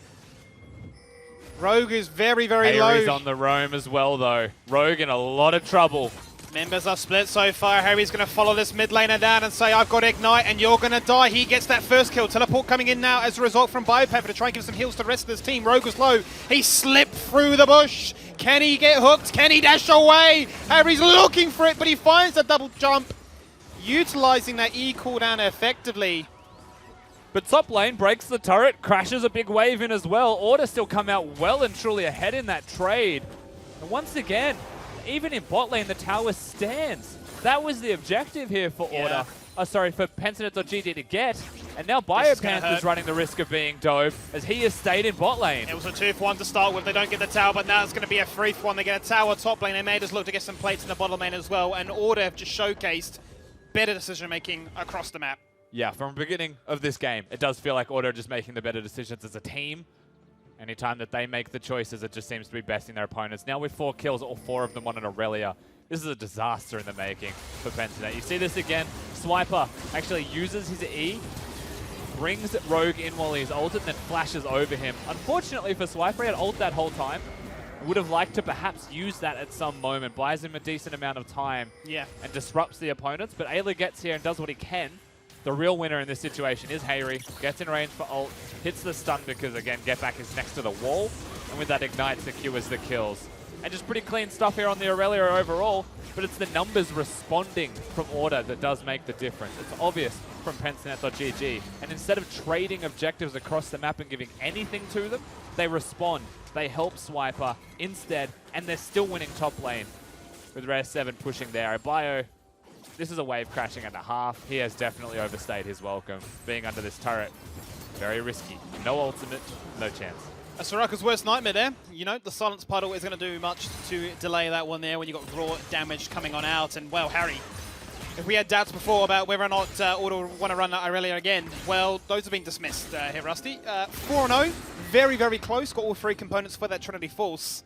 S5: Rogue is very, very low.
S6: Harry's on the roam as well, though. Rogue in a lot of trouble.
S5: Members are split so far. Harry's going to follow this mid laner down and say, I've got Ignite and you're going to die. He gets that first kill. Teleport coming in now as a result from Biopepper to try and give some heals to the rest of this team. Rogue is low. He slipped through the bush. Can he get hooked? Can he dash away? Harry's looking for it, but he finds the double jump, utilizing that E cooldown effectively.
S6: But top lane breaks the turret, crashes a big wave in as well. Order still come out well and truly ahead in that trade. And once again, even in bot lane, the tower stands. That was the objective here for Order. For Pentanet.gg to get. And now Biopanther's running the risk of being dove as he has stayed in bot lane.
S5: It was a 2-for-1 to start with. They don't get the tower, but now it's going to be a 3-for-1. They get a tower top lane. They may just look to get some plates in the bottom lane as well. And Order have just showcased better decision-making across the map.
S6: Yeah, from the beginning of this game, it does feel like Order are just making the better decisions as a team. Anytime that they make the choices, it just seems to be besting their opponents. Now with 4 kills, all 4 of them on an Aurelia. This is a disaster in the making for Pentanet. You see this again. Swiper actually uses his E, brings Rogue in while he's ulted, and then flashes over him. Unfortunately for Swiper, he had ult that whole time. Would have liked to perhaps use that at some moment. Buys him a decent amount of time and disrupts the opponents. But Ayla gets here and does what he can. The real winner in this situation is Hayre. Gets in range for ult, hits the stun because, again, Get Back is next to the wall. And with that Ignite, secures the kills. And just pretty clean stuff here on the Aurelia overall, but it's the numbers responding from Order that does make the difference. It's obvious from Pensanet.gg. And instead of trading objectives across the map and giving anything to them, they respond. They help Swiper instead, and they're still winning top lane with Rare 7 pushing there. Bio, this is a wave crashing at the half. He has definitely overstayed his welcome. Being under this turret, very risky. No ultimate, no chance.
S5: A Soraka's worst nightmare there. You know, the silence puddle is going to do much to delay that one there when you've got raw damage coming on out. And, well, Harry, if we had doubts before about whether or not Order want to run that Aurelia again, well, those have been dismissed here, Rusty. 4-0, very, very close. Got all three components for that Trinity Force.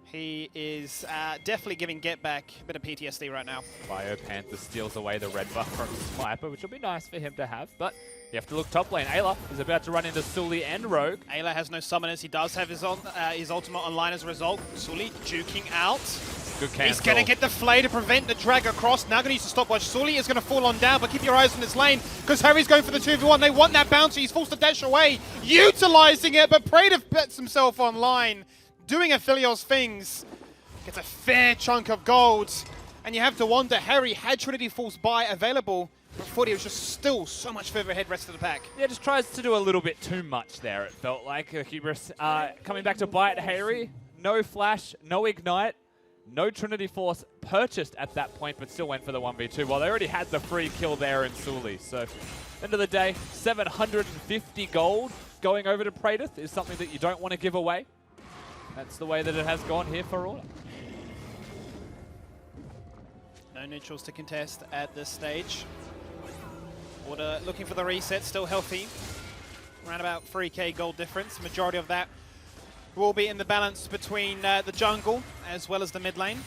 S5: He is definitely giving Get Back a bit of PTSD right now.
S6: Bio Panther steals away the red buff from Swiper, which will be nice for him to have, but you have to look top lane. Ayla is about to run into Sully and Rogue.
S5: Ayla has no summoners. He does have his ultimate online as a result. Sully juking out.
S6: Good cancel.
S5: He's going to get the Flay to prevent the drag across. Now going to use the stopwatch. Sully is going to fall on down, but keep your eyes on this lane because Harry's going for the 2v1. They want that bouncer. He's forced to dash away, utilizing it, but Praetor bets himself online, doing Aphelios things. Gets a fair chunk of gold. And you have to wonder, Harry had Trinity Force buy available, but Forty was just still so much further ahead rest of the pack.
S6: Yeah, just tries to do a little bit too much there, it felt like. Hubris coming back to bite Harry. No flash, no ignite, no Trinity Force purchased at that point, but still went for the 1v2. Well, they already had the free kill there in Sully. So, end of the day, 750 gold going over to Praetor is something that you don't want to give away. That's the way that it has gone here for Order.
S5: No neutrals to contest at this stage. Order looking for the reset, still healthy. Around about 3k gold difference. Majority of that will be in the balance between the jungle as well as the mid lane.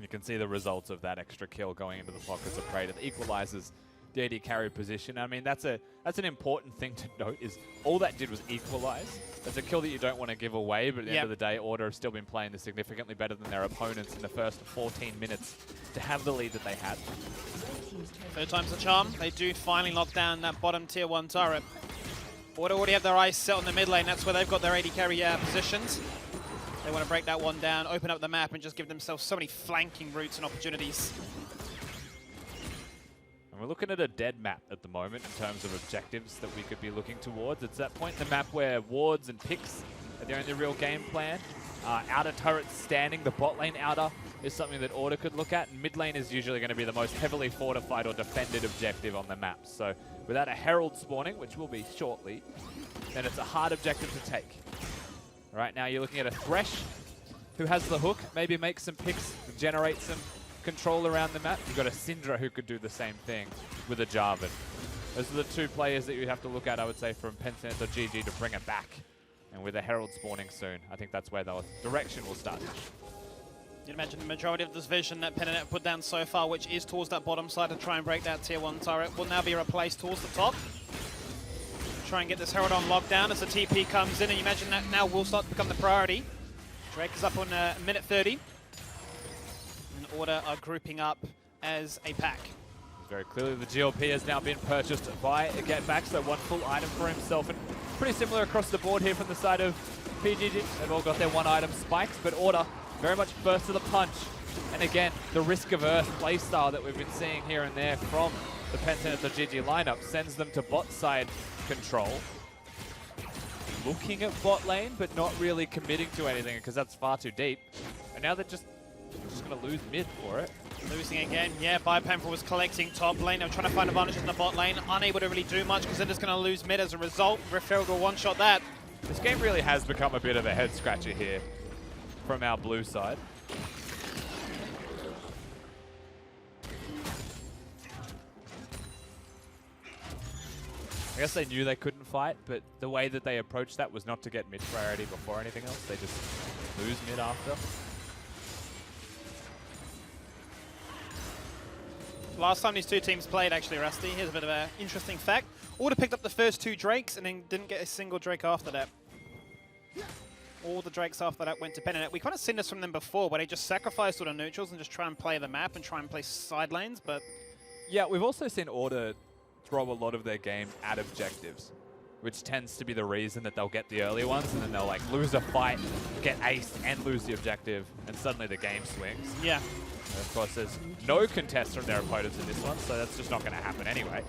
S6: You can see the results of that extra kill going into the pockets of Praetor. That equalizes the AD carry position. I mean, that's an important thing to note, is all that did was equalize. That's a kill that you don't want to give away, but at the end of the day, Order have still been playing this significantly better than their opponents in the first 14 minutes to have the lead that they had.
S5: Third time's the charm. They do finally lock down that bottom tier 1 turret. Order already have their eyes set on the mid lane. That's where they've got their AD carry positions. They want to break that one down, open up the map, and just give themselves so many flanking routes and opportunities.
S6: And we're looking at a dead map at the moment in terms of objectives that we could be looking towards. It's that point in the map where wards and picks are the only real game plan. Outer turrets standing, the bot lane outer is something that Order could look at. And mid lane is usually going to be the most heavily fortified or defended objective on the map. So without a Herald spawning, which will be shortly, then it's a hard objective to take. Right now you're looking at a Thresh who has the hook, maybe make some picks, generate some control around the map. You've got a Syndra who could do the same thing with a Jarvan. Those are the two players that you have to look at, I would say, from Pensanet.gg to bring it back. And with a Herald spawning soon, I think that's where the direction will start.
S5: You'd imagine the majority of this vision that Pensanet put down so far, which is towards that bottom side to try and break that tier 1 turret, will now be replaced towards the top. Try and get this Herald on lockdown as the TP comes in, and you imagine that now will start to become the priority. Drake is up on minute 30. And Order are grouping up as a pack.
S6: Very clearly the GLP has now been purchased by a Get Back, so one full item for himself. And pretty similar across the board here from the side of PGG. They've all got their one item spikes, but Order very much first to the punch. And again, the Risk of Earth playstyle that we've been seeing here and there from the Pensanet.gg lineup sends them to bot side control. Looking at bot lane, but not really committing to anything because that's far too deep. And now they're just going to lose mid for it.
S5: Losing again, yeah, Biopamper was collecting top lane. They're trying to find advantage in the bot lane. Unable to really do much because they're just going to lose mid as a result. Riftfield will one-shot that.
S6: This game really has become a bit of a head-scratcher here from our blue side. I guess they knew they couldn't fight, but the way that they approached that was not to get mid priority before anything else. They just lose mid after.
S5: Last time these two teams played, actually, Rusty, here's a bit of an interesting fact. Order picked up the first 2 Drakes and then didn't get a single Drake after that. All the Drakes after that went to Pensanet. We kind of seen this from them before, where they just sacrifice all the neutrals and just try and play the map and try and play side lanes, but...
S6: Yeah, we've also seen Order throw a lot of their game at objectives. which tends to be the reason that they'll get the early ones, and then they'll like lose a fight, get aced, and lose the objective, and suddenly the game swings.
S5: Yeah.
S6: And of course, there's no contest from their opponents in this one, so that's just not going to happen anyway.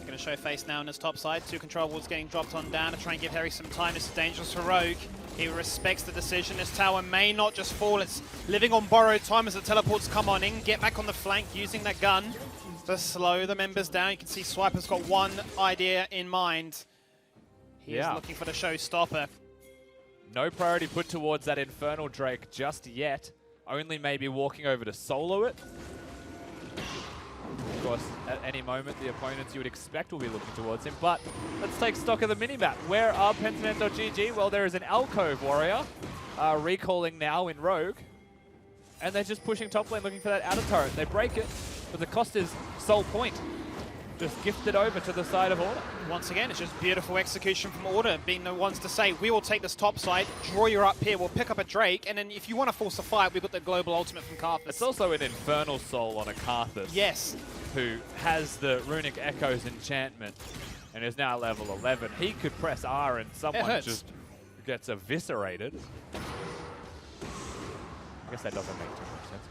S5: Going to show face now on his top side. 2 control wards getting dropped on down to try and give Harry some time. This is dangerous for Rogue. He respects the decision. This tower may not just fall. It's living on borrowed time as the teleports come on in. Get back on the flank using that gun to slow the members down. You can see Swiper's got one idea in mind. He is looking for the showstopper.
S6: No priority put towards that Infernal Drake just yet. Only maybe walking over to solo it. Of course, at any moment, the opponents you would expect will be looking towards him. But let's take stock of the minimap. Where are Pentanet.gg? Well, there is an Alcove Warrior recalling now in Rogue. And they're just pushing top lane looking for that outer turret. They break it, but the cost is Soul Point. Just gifted over to the side of Order.
S5: Once again, it's just beautiful execution from Order, being the ones to say, we will take this top side, draw you up here, we'll pick up a Drake, and then if you want to force a fight, we've got the global ultimate from Karthus.
S6: It's also an Infernal Soul on a Karthus.
S5: Yes.
S6: Who has the Runic Echoes enchantment and is now level 11. He could press R and someone just gets eviscerated. I guess that doesn't make too much sense.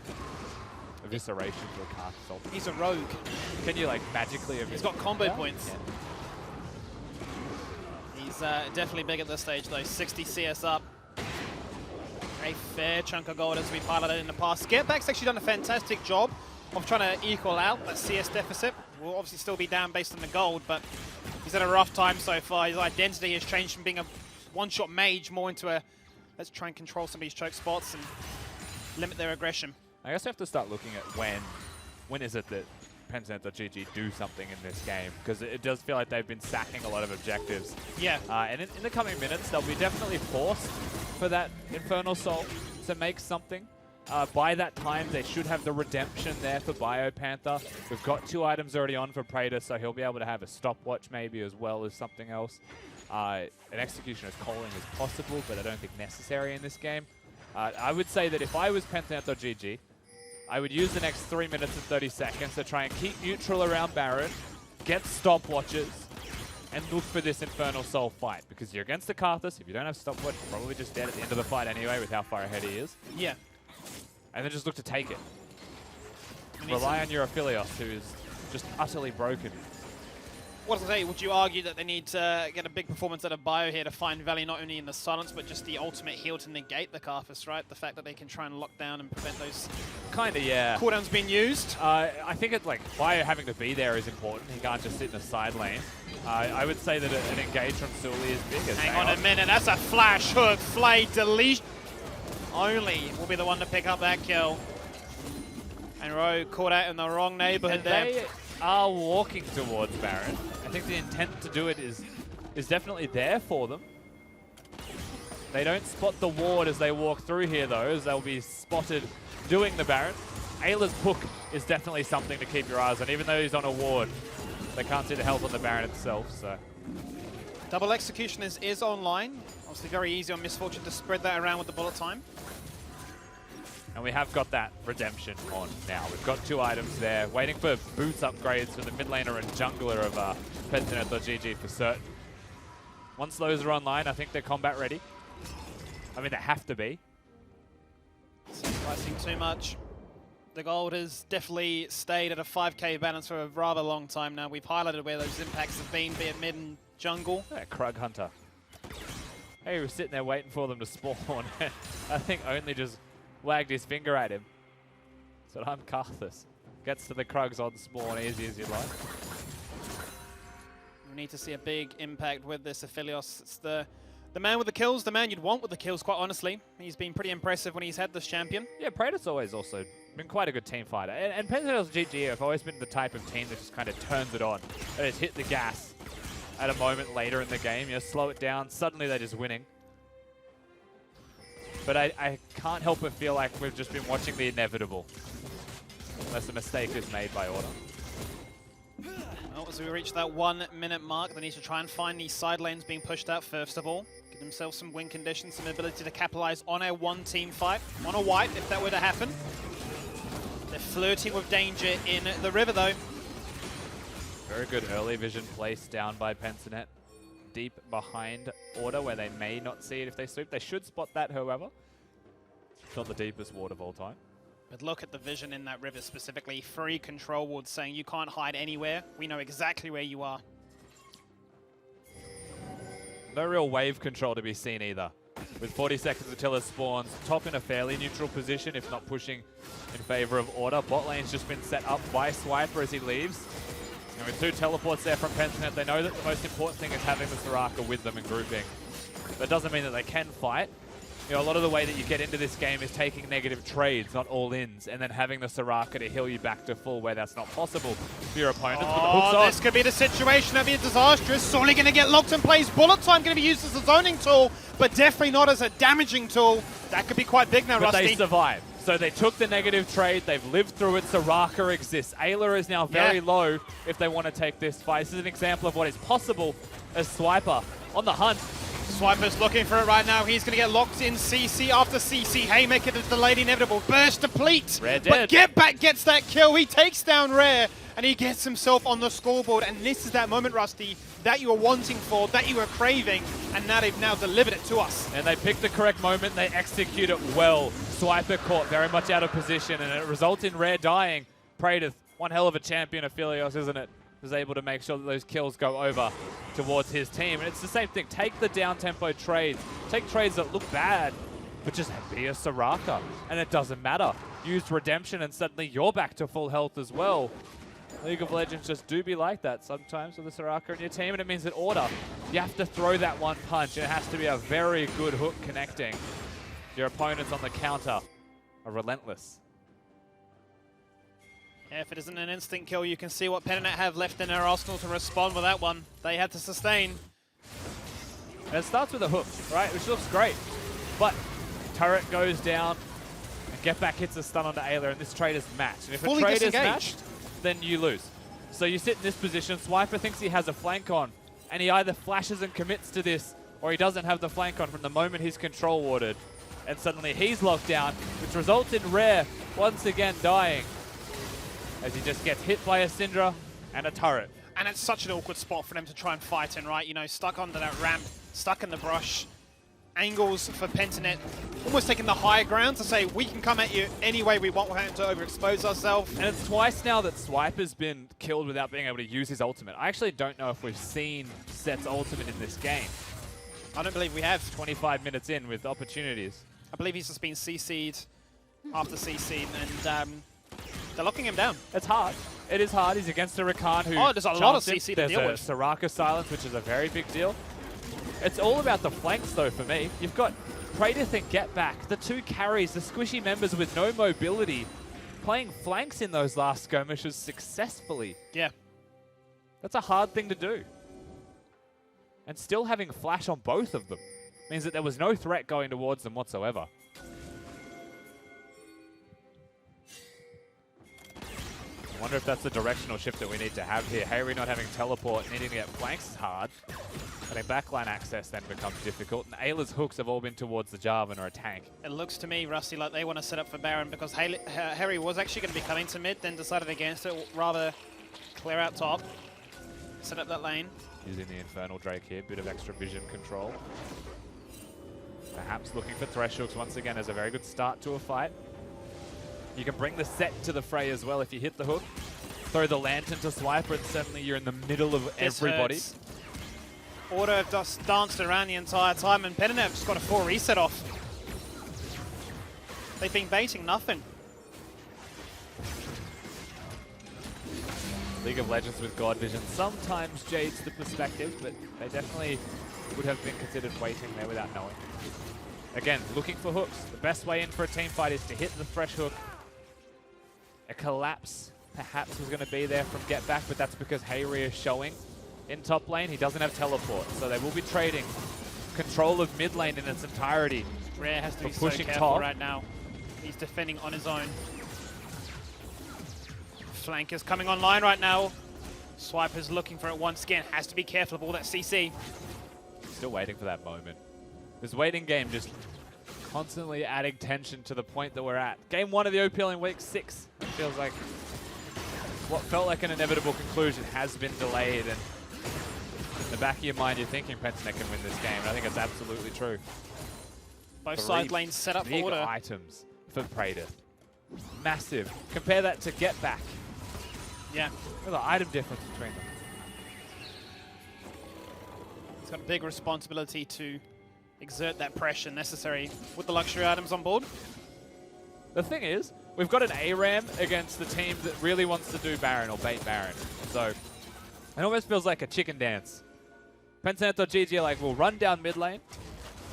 S6: Evisceration to a Karthus ult.
S5: He's a rogue.
S6: Can you like magically eviscerate?
S5: He's got combo points.
S6: Yeah.
S5: He's definitely big at this stage though. 60 CS up. A fair chunk of gold as we've highlighted in the past. Getback's actually done a fantastic job of trying to equal out that CS deficit. Will obviously still be down based on the gold, but he's had a rough time so far. His identity has changed from being a one-shot mage more into a let's try and control some of these choke spots and limit their aggression.
S6: I guess we have to start looking at when is it that Pentanet.gg do something in this game, because it does feel like they've been sacking a lot of objectives.
S5: Yeah.
S6: And in the coming minutes, they'll be definitely forced for that Infernal Soul to make something. By that time, they should have the redemption there for Biopanther. We've got 2 items already on for Praetor, so he'll be able to have a stopwatch maybe as well as something else. An Executioner's Calling is possible, but I don't think necessary in this game. I would say that if I was Pentanet.gg, I would use the next 3 minutes and 30 seconds to try and keep neutral around Baron, get stopwatches, and look for this Infernal Soul fight. Because you're against the Karthus. If you don't have stopwatch, you're probably just dead at the end of the fight anyway with how far ahead he is.
S5: Yeah.
S6: And then just look to take it. Rely on your Aphelios, who is just utterly broken.
S5: What was I say? Would you argue that they need to get a big performance out of Bio here to find value not only in the silence, but just the ultimate heal to negate the Karthus, right? The fact that they can try and lock down and prevent those
S6: kind of, yeah.
S5: cooldowns being used.
S6: I think it's like Bio having to be there is important. He can't just sit in a side lane. I would say that an engage from Sully is big. As
S5: Hang on a minute, that's a flash hook, flay, delete. Only will be the one to pick up that kill. And Rogue caught out in the wrong neighborhood there.
S6: They are walking towards Baron. I think the intent to do it is definitely there for them. They don't spot the ward as they walk through here though, as they'll be spotted doing the Baron. Ayla's hook is definitely something to keep your eyes on, even though he's on a ward. They can't see the health on the Baron itself, so.
S5: Double Execution is online. Obviously very easy on Misfortune to spread that around with the bullet time.
S6: And we have got that redemption on now. We've got 2 items there, waiting for boots upgrades for the mid laner and jungler of Pentanet.gg for certain. Once those are online, I think they're combat ready. I mean, they have to be.
S5: Sacrificing too much. The gold has definitely stayed at a 5k balance for a rather long time now. We've highlighted where those impacts have been, be it mid and jungle.
S6: Yeah, Krug Hunter. Hey, he was sitting there waiting for them to spawn. I think only just wagged his finger at him. So I'm Karthus. Gets to the Krugs on spawn easy as you like.
S5: We need to see a big impact with this Aphelios. It's the man with the kills, the man you'd want with the kills, quite honestly. He's been pretty impressive when he's had this champion.
S6: Yeah, Praetor's always also been quite a good team fighter. And Pentanet.gg have always been the type of team that just kind of turns it on. They just hit the gas at a moment later in the game. You know, slow it down. Suddenly they're just winning. But I can't help but feel like we've just been watching the inevitable. Unless a mistake is made by Order.
S5: Well, as we reach that 1 minute mark, they need to try and find these side lanes being pushed out first of all. Give themselves some win conditions, some ability to capitalize on a 1-team fight. On a wipe, if that were to happen. They're flirting with danger in the river though.
S6: Very good early vision place down by Pensanet. Deep behind Order where they may not see it if they sweep. They should spot that, however. It's not the deepest ward of all time.
S5: But look at the vision in that river specifically. Free control ward saying you can't hide anywhere. We know exactly where you are.
S6: No real wave control to be seen either. With 40 seconds until it spawns, top in a fairly neutral position, if not pushing in favor of Order. Bot lane's just been set up by Swiper as he leaves. And with 2 teleports there from Pensanet, they know that the most important thing is having the Soraka with them and grouping. That doesn't mean that they can fight. You know, a lot of the way that you get into this game is taking negative trades, not all-ins, and then having the Soraka to heal you back to full where that's not possible for your opponents. But the hook's on.
S5: This could be the situation. That'd be disastrous. Sorely going to get locked in place. Bullet time going to be used as a zoning tool, but definitely not as a damaging tool. That could be quite big now,
S6: But
S5: Rusty.
S6: they survive. So they took the negative trade, they've lived through it, Soraka exists. Ayla is now very low if they want to take this fight. This is an example of what is possible as Swiper on the hunt.
S5: Swiper's looking for it right now. He's going to get locked in CC after CC. Haymaker to delayed inevitable. Burst deplete.
S6: Rare
S5: But
S6: dead.
S5: Get Back gets that kill. He takes down Rare and he gets himself on the scoreboard. And this is that moment, Rusty, that you were wanting for, that you were craving, and now they've now delivered it to us.
S6: And they pick the correct moment, they execute it well. Swiper caught very much out of position, and it results in Rare dying. Praedyth, one hell of a champion of Philios, isn't it? Was able to make sure that those kills go over towards his team. And it's the same thing. Take the down-tempo trades. Take trades that look bad, but just be a Soraka. And it doesn't matter. Use Redemption, and suddenly you're back to full health as well. League of Legends just do be like that sometimes with a Soraka in your team, and it means that Order, you have to throw that one punch, and it has to be a very good hook connecting. Your opponents on the counter are relentless.
S5: Yeah, if it isn't an instant kill, you can see what Pensanet have left in their arsenal to respond with that one. They had to sustain.
S6: And it starts with a hook, right, which looks great. But turret goes down, and Get Back hits a stun onto Ayla, and this trade is matched. And if
S5: Fully
S6: a trade
S5: disengaged.
S6: is matched, then you lose. So you sit in this position, Swiper thinks he has a flank on, and he either flashes and commits to this, or he doesn't have the flank on from the moment he's control warded. And suddenly he's locked down, which results in Rare once again dying, as he just gets hit by a Syndra and a turret.
S5: And it's such an awkward spot for them to try and fight in, right? You know, stuck under that ramp, stuck in the brush. Angles for Pensanet, almost taking the higher ground to say, we can come at you any way we want without having to overexpose ourselves.
S6: And it's twice now that Swiper's been killed without being able to use his ultimate. I actually don't know if we've seen Set's ultimate in this game.
S5: I don't believe we have.
S6: 25 minutes in with opportunities.
S5: I believe he's just been CC'd after CC'd, and they're locking him down.
S6: It's hard. It is hard. He's against a Rakan who...
S5: Oh, there's a lot of
S6: jumps
S5: CC
S6: in.
S5: to deal with.
S6: There's a Soraka silence, which is a very big deal. It's all about the flanks, though, for me. You've got Praedyth and Get Back, the 2 carries, the squishy members with no mobility, playing flanks in those last skirmishes successfully.
S5: Yeah.
S6: That's a hard thing to do. And still having flash on both of them means that there was no threat going towards them whatsoever. I wonder if that's the directional shift that we need to have here. Harry not having teleport, needing to get flanks is hard. Getting backline access then becomes difficult. And Ayla's hooks have all been towards the Jarvan or a tank.
S5: It looks to me, Rusty, like they want to set up for Baron because Harry was actually going to be coming to mid, then decided against it, rather clear out top, set up that lane.
S6: Using the Infernal Drake here, bit of extra vision control. Perhaps looking for Thresh hooks once again as a very good start to a fight. You can bring the set to the fray as well if you hit the hook. Throw the lantern to Swiper and suddenly you're in the middle of everybody.
S5: Hurts. Order have just danced around the entire time and Pensanet have just got a full reset off. They've been baiting nothing.
S6: League of Legends with God Vision sometimes jades the perspective, but they definitely would have been considered waiting there without knowing. Again, looking for hooks. The best way in for a team fight is to hit the fresh hook. A collapse perhaps was going to be there from Get Back, but that's because Hayri is showing in top lane. He doesn't have teleport, so they will be trading control of mid lane in its entirety.
S5: Rare has to
S6: For
S5: be so
S6: pushing
S5: careful
S6: top.
S5: right now. He's defending on his own. Flank is coming online right now. Swiper's looking for it once again. Has to be careful of all that CC.
S6: Still waiting for that moment. This waiting game just constantly adding tension to the point that we're at. Game 1 of the OPL in week 6. It feels like what felt like an inevitable conclusion has been delayed, and in the back of your mind, you're thinking Pentanet can win this game, and I think it's absolutely true.
S5: Both side lanes set up for
S6: big
S5: order.
S6: items for Praetor. Massive. Compare that to Get Back.
S5: Yeah.
S6: Look at the item difference between them.
S5: He's got a big responsibility to exert that pressure necessary with the luxury items on board.
S6: The thing is, we've got an ARAM against the team that really wants to do Baron or bait Baron. So it almost feels like a chicken dance. Pentanet.gg are like, we'll run down mid lane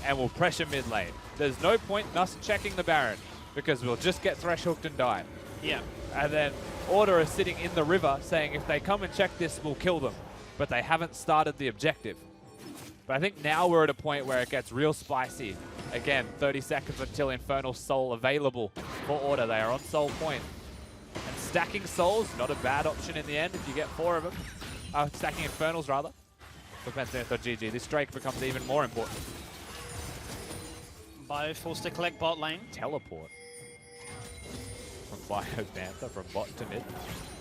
S6: and we'll pressure mid lane. There's no point in us checking the Baron because we'll just get thresh hooked and die.
S5: Yeah.
S6: And then Order is sitting in the river saying if they come and check this, we'll kill them. But they haven't started the objective. But I think now we're at a point where it gets real spicy. Again, 30 seconds until Infernal Soul available for Order. They are on Soul Point. And stacking Souls, not a bad option in the end if you get 4 of them. Stacking Infernals, rather, for Pentanet.gg. This Drake becomes even more important.
S5: Bio forced to collect bot lane.
S6: Teleport. From Bio Panther, from bot to mid.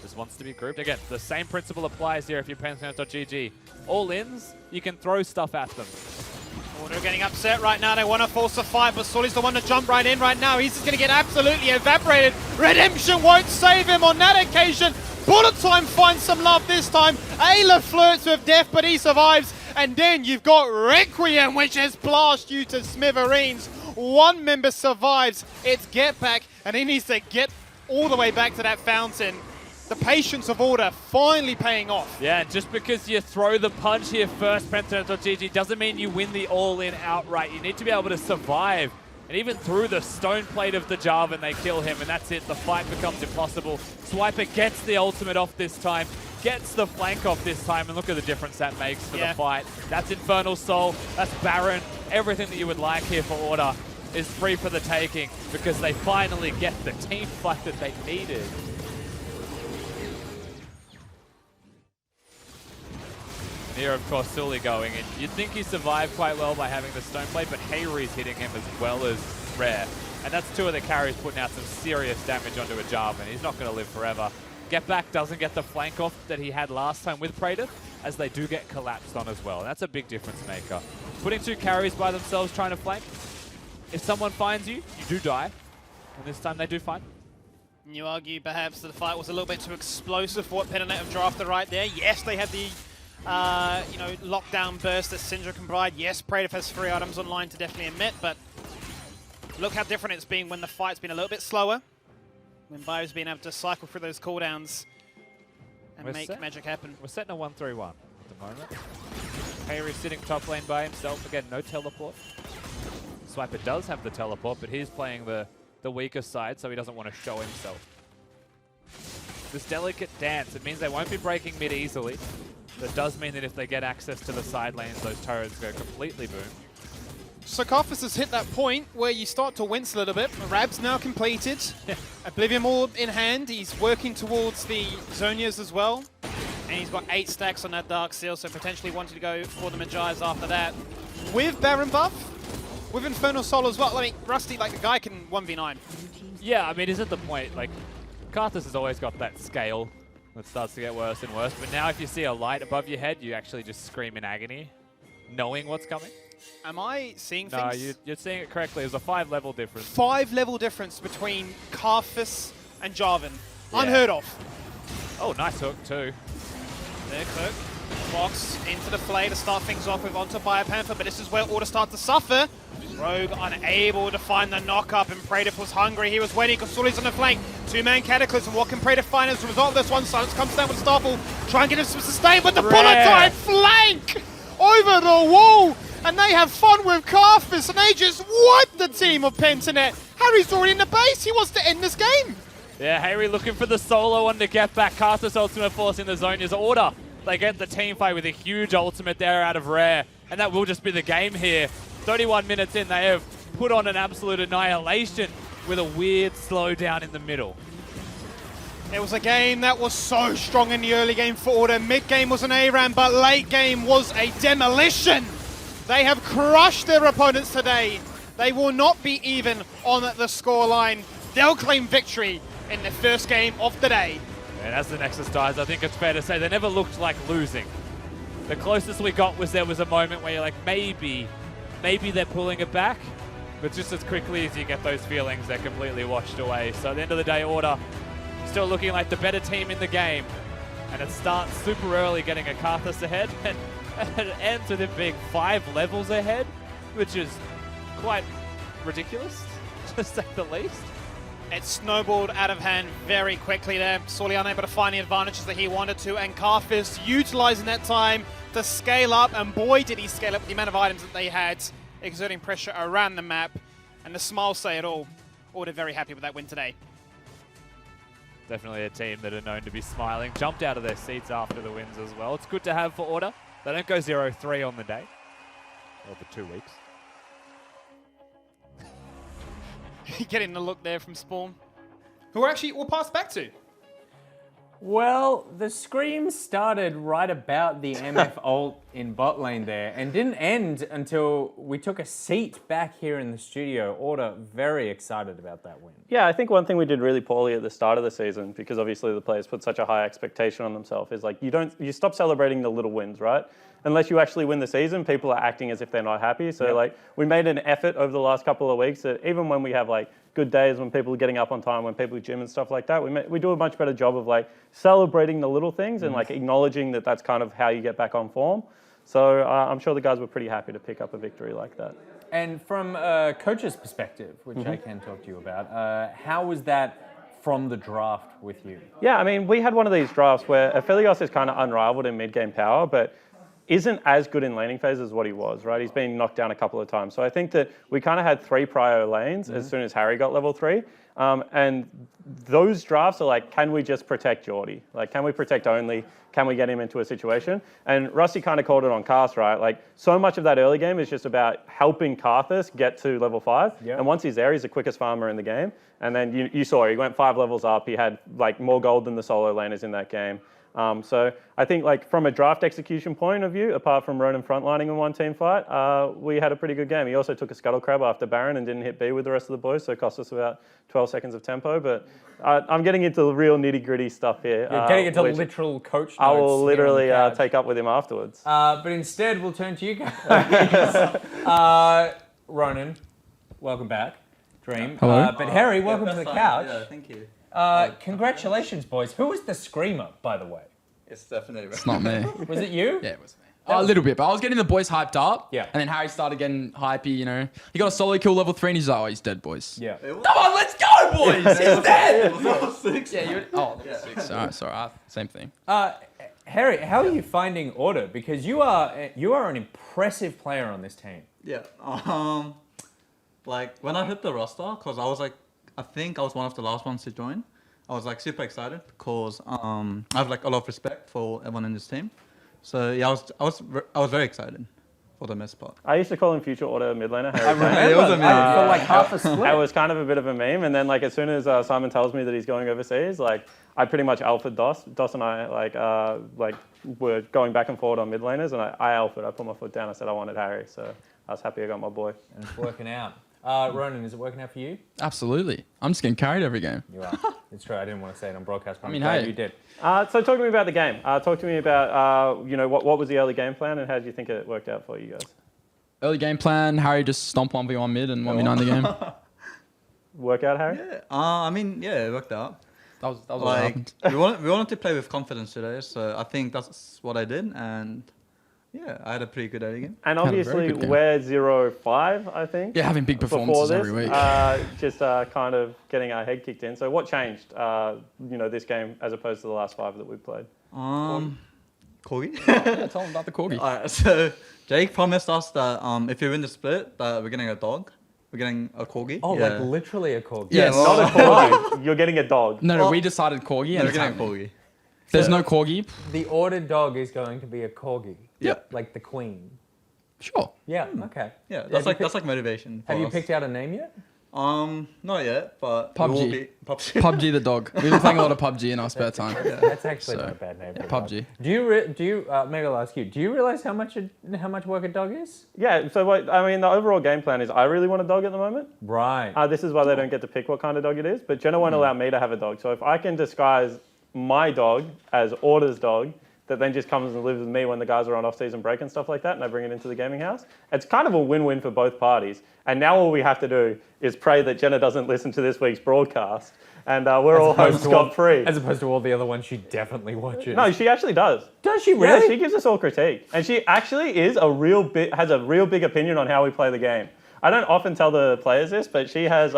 S6: Just wants to be grouped. Again, the same principle applies here if you're Pentanet.gg. All-ins, you can throw stuff at them.
S5: Order getting upset right now. They want to force a fight, but Sully's the one to jump right in right now. He's just going to get absolutely evaporated. Redemption won't save him on that occasion. Bullet Time finds some love this time. Ayla flirts with death, but he survives. And then you've got Requiem, which has blasted you to smithereens. One member survives. It's Get Back, and he needs to get all the way back to that fountain. The patience of Order finally paying off.
S6: Yeah, just because you throw the punch here first, Pentanet.gg, doesn't mean you win the all-in outright. You need to be able to survive. And even through the stone plate of the Jarvan, they kill him, and that's it. The fight becomes impossible. Swiper gets the ultimate off this time, gets the flank off this time, and look at the difference that makes for the fight. That's Infernal Soul, that's Baron. Everything that you would like here for Order is free for the taking because they finally get the team fight that they needed. Here, of course, Sully going in. You'd think he survived quite well by having the stone plate, but Hayri's hitting him as well as Rare. And that's 2 of the carries putting out some serious damage onto a Jarvan. He's not going to live forever. Get Back doesn't get the flank off that he had last time with Praetor, as they do get collapsed on as well. That's a big difference maker. Putting 2 carries by themselves trying to flank, if someone finds you, you do die. And this time they do find.
S5: You argue perhaps that the fight was a little bit too explosive for what Pentanet have drafted right there. Yes, they had the lockdown burst that Syndra can provide. Yes, Praetor has 3 items online to definitely admit, but look how different it's been when the fight's been a little bit slower. When Bio's been able to cycle through those cooldowns and make magic happen.
S6: We're setting a 1-3-1 at the moment. Hayri sitting top lane by himself. Again, no teleport. Swiper does have the teleport, but he's playing the weaker side, so he doesn't want to show himself. This delicate dance, it means they won't be breaking mid easily. That does mean that if they get access to the side lanes, those turrets go completely boom.
S5: Sarcophagus has hit that point where you start to wince a little bit. Rab's now completed. Oblivion Orb in hand. He's working towards the Zonias as well. And he's got 8 stacks on that Dark Seal, so potentially wanting to go for the Magi's after that. With Baron buff, with Infernal Soul as well. I mean, Rusty, like, the guy can 1v9.
S6: Yeah, I mean, is at the point, like, Karthus has always got that scale that starts to get worse and worse, but now if you see a light above your head, you actually just scream in agony, knowing what's coming.
S5: Am I seeing
S6: No,
S5: things?
S6: you're seeing it correctly. There's a 5-level difference.
S5: 5-level difference between Karthus and Jarvan.
S6: Yeah.
S5: Unheard of.
S6: Oh, nice hook too.
S5: There, Cook. Fox into the play to start things off with onto Biopanther, but this is where Order start to suffer. Rogue unable to find the knock-up, and Praetor was hungry. He was waiting because Sully's on the flank. 2-man Cataclysm. What can Praetor find as a result of this one? Silence comes down with Starfall. Try and get him some sustain, but the bullet time flank over the wall. And they have fun with Karthus, and they just wipe the team of Pentanet. Harry's already in the base. He wants to end this game.
S6: Yeah, Harry looking for the solo one to get back. Karthus ultimate forcing the Zonia's Order. They get the team fight with a huge ultimate there out of Rare. And that will just be the game here. 31 minutes in, they have put on an absolute annihilation with a weird slowdown in the middle.
S5: It was a game that was so strong in the early game for Order. Mid-game was an ARAM, but late game was a demolition. They have crushed their opponents today. They will not be even on the scoreline. They'll claim victory in the first game of the day.
S6: And as the Nexus dies, I think it's fair to say they never looked like losing. The closest we got was there was a moment where you're like, maybe they're pulling it back, but just as quickly as you get those feelings, they're completely washed away. So at the end of the day, Order still looking like the better team in the game. And it starts super early getting a Karthus ahead, and it ends with it being 5 levels ahead, which is quite ridiculous, to say the least.
S5: It snowballed out of hand very quickly there. Sorely unable to find the advantages that he wanted to, and Karthus utilizing that time to scale up, and boy did he scale up with the amount of items that they had, exerting pressure around the map, and the smiles say it all. Order very happy with that win today.
S6: Definitely a team that are known to be smiling. Jumped out of their seats after the wins as well. It's good to have for Order. They don't go 0-3 on the day, or the 2 weeks.
S5: Getting the look there from Spawn, who we'll pass back to.
S1: Well, the scream started right about the MF ult in bot lane there and didn't end until we took a seat back here in the studio. Order very excited about that win.
S3: Yeah, I think one thing we did really poorly at the start of the season, because obviously the players put such a high expectation on themselves, is like you stop celebrating the little wins, right? Unless you actually win the season, people are acting as if they're not happy. So like we made an effort over the last couple of weeks that even when we have like good days, when people are getting up on time, when people gym and stuff like that, we do a much better job of like celebrating the little things and like acknowledging that that's kind of how you get back on form. So I'm sure the guys were pretty happy to pick up a victory like that.
S1: And from a coach's perspective, which I can talk to you about, how was that from the draft with you?
S3: Yeah, I mean, we had one of these drafts where Aphelios is kind of unrivaled in mid-game power, but isn't as good in laning phase as what he was, right? He's been knocked down a couple of times. So I think that we kind of had 3 prio lanes as soon as Harry got level 3. And those drafts are like, can we just protect Geordie? Like, can we protect only? Can we get him into a situation? And Rusty kind of called it on Cast, right? Like, so much of that early game is just about helping Karthus get to level 5.
S1: Yep.
S3: And once he's there, he's the quickest farmer in the game. And then you saw he went 5 levels up. He had like more gold than the solo laners in that game. So I think like from a draft execution point of view, apart from Ronan frontlining in one team fight, we had a pretty good game. He also took a scuttle crab after Baron and didn't hit B with the rest of the boys, so it cost us about 12 seconds of tempo. But I'm getting into the real nitty gritty stuff here.
S1: You're getting into literal coach notes.
S3: I will literally take up with him afterwards.
S1: But instead, we'll turn to you guys. Ronan, welcome back. Dream.
S8: Hello.
S1: But Harry, welcome to the couch.
S8: Yeah, thank you.
S1: Congratulations, boys. Who was the screamer, by the way?
S8: It's definitely
S9: It's not me.
S1: Was it you?
S9: Yeah, it was me. A little bit, but I was getting the boys hyped up.
S1: Yeah.
S9: And then Harry started getting hypey, you know. He got a solo kill level 3 and he's like, oh, he's dead, boys.
S1: Yeah.
S9: Come on, let's go, boys! He's dead!
S8: level 6.
S9: Yeah, you level 6. Sorry. Same thing.
S1: Harry, how are you finding Order? Because you are an impressive player on this team.
S8: Yeah. Like when I hit the roster, because I think I was one of the last ones to join. I was like super excited because I have like a lot of respect for everyone in this team. So yeah, I was very excited for the most part.
S3: I used to call him future Order mid laner. Harry
S8: It was a meme.
S1: For like half a split.
S3: It was kind of a bit of a meme, and then like as soon as Simon tells me that he's going overseas, like I pretty much alphaed DOS. DOS and I like were going back and forward on mid laners, and I alphaed. I put my foot down. I said I wanted Harry, so I was happy I got my boy.
S1: And it's working out. Ronan, is it working out for you?
S9: Absolutely. I'm just getting carried every game.
S1: You are. It's true. I didn't want to say it on broadcast. But
S9: I mean,
S1: I'm glad
S9: hey.
S1: you did.
S3: So talk to me about the game. Talk to me about what was the early game plan, and how did you think it worked out for you guys?
S9: Early game plan, Harry just stomped 1v1 mid and 1v9 the game.
S3: Work out, Harry?
S8: Yeah. I mean, yeah, it worked out.
S9: That was what
S8: Like
S9: happened.
S8: we wanted to play with confidence today, so I think that's what I did, and yeah, I had a pretty good early game.
S3: And
S9: Had a very
S3: obviously
S9: good game.
S3: we're 0-5, I think.
S9: Yeah, having big
S3: Before
S9: performances
S3: this,
S9: every week.
S3: just kind of getting our head kicked in. So what changed, this game as opposed to the last 5 that we played?
S8: Corgi.
S9: Yeah, tell him about the corgi.
S8: Alright, so Jake promised us that if we win the split, that we're getting a dog. We're getting a corgi.
S1: Oh,
S8: yeah.
S1: like literally a corgi.
S9: Yes.
S8: well-
S3: Not a corgi. You're getting a dog.
S9: No,
S8: Well-
S9: we decided corgi
S8: Yeah,
S9: and
S8: we're
S9: it's
S8: getting a
S9: happening.
S8: corgi.
S9: There's no corgi.
S1: The ordered dog is going to be a corgi.
S8: Yeah.
S1: Like the queen.
S9: Sure.
S1: Yeah. Okay.
S8: Yeah,
S1: Have
S8: that's
S1: you
S8: like motivation. For
S1: Have you
S8: us.
S1: picked out a name yet?
S8: Not yet, but
S9: PUBG.
S8: we will be PUBG.
S9: PUBG the dog. We've been playing a lot of PUBG in our spare time.
S1: That's actually
S9: So,
S1: not a bad name. For a
S9: PUBG.
S1: dog. Do you? Maybe I'll ask you. Do you realize how much work a dog is?
S3: Yeah, so the overall game plan is I really want a dog at the moment.
S1: Right.
S3: This is why they don't get to pick what kind of dog it is, but Jenna won't allow me to have a dog. So if I can disguise my dog as Order's dog that then just comes and lives with me when the guys are on off-season break and stuff like that, and I bring it into the gaming house. It's kind of a win-win for both parties. And now all we have to do is pray that Jenna doesn't listen to this week's broadcast, and we're all home scot-free.
S1: As opposed to all the other ones she definitely watches.
S3: No, she actually does.
S1: Does she really?
S3: Yeah, she gives us all critique. And she actually has a real big opinion on how we play the game. I don't often tell the players this, but she has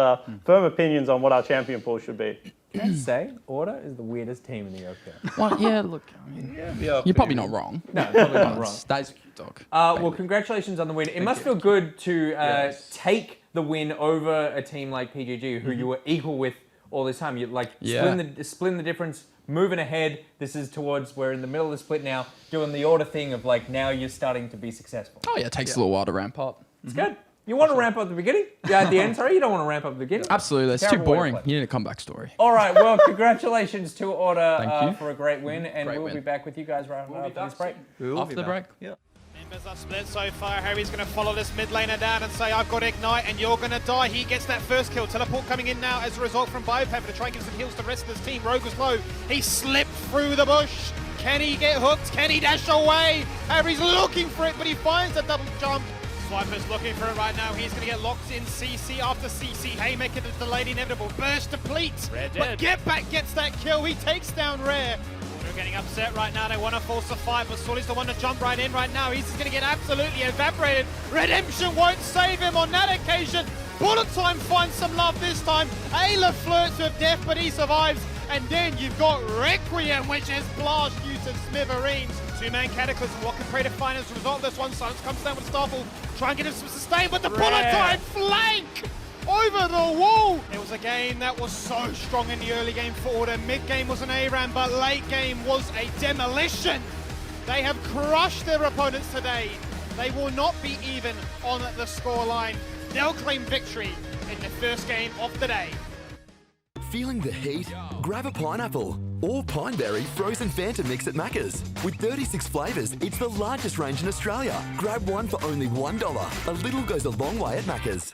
S3: firm opinions on what our champion pool should be.
S1: Can I say, Order is the weirdest team in the OPL.
S9: Well, yeah, look, I mean, you're probably not wrong.
S1: No, probably not wrong.
S9: That is a cute dog.
S1: Well, congratulations on the win. It must feel good to take the win over a team like PGG, who you were equal with all this time. You splitting the difference, moving ahead. This is we're in the middle of the split now, doing the Order thing of like now you're starting to be successful.
S9: Oh yeah, it takes a little while to ramp up.
S1: It's good. You want to ramp up at the beginning? Yeah, at the end, sorry. You don't want to ramp up at the beginning?
S9: Absolutely, that's too
S1: Terrible way to
S9: boring.
S1: play.
S9: You need a comeback story.
S1: All right, well, congratulations to Order
S9: Thank you.
S1: for a great win, and
S9: Great
S1: we'll
S9: win.
S1: be back with you guys right after this break.
S9: After the break.
S8: Yeah.
S5: Members are split so far. Harry's going to follow this mid laner down and say, I've got Ignite and you're going to die. He gets that first kill. Teleport coming in now as a result from Biopepper to try and give some heals to the rest of his team. Rogue was low. He slipped through the bush. Can he get hooked? Can he dash away? Harry's looking for it, but he finds a double jump. Swiper's looking for it right now. He's going to get locked in CC after CC. Haymaker the delayed inevitable. Burst deplete. But Get Back gets that kill. He takes down Rare. They're getting upset right now. They want to force a fight, but Sully's the one to jump right in right now. He's just going to get absolutely evaporated. Redemption won't save him on that occasion. Bullet Time finds some love this time. Ayla flirts with death, but he survives. And then you've got Requiem, which is blast you to smithereens. Two-man Cataclysm. What can Praetor find as a result of this one? Silence comes down with Starfall. Try and get him some sustain, but the Bullet Time flank over the wall. It was a game that was so strong in the early game for Order. Mid-game was an ARAM, but late game was a demolition. They have crushed their opponents today. They will not be even on the scoreline. They'll claim victory in the first game of the day.
S10: Feeling the heat? Grab a pineapple or pineberry frozen Fanta mix at Macca's. With 36 flavours, it's the largest range in Australia. Grab one for only $1. A little goes a long way at Macca's.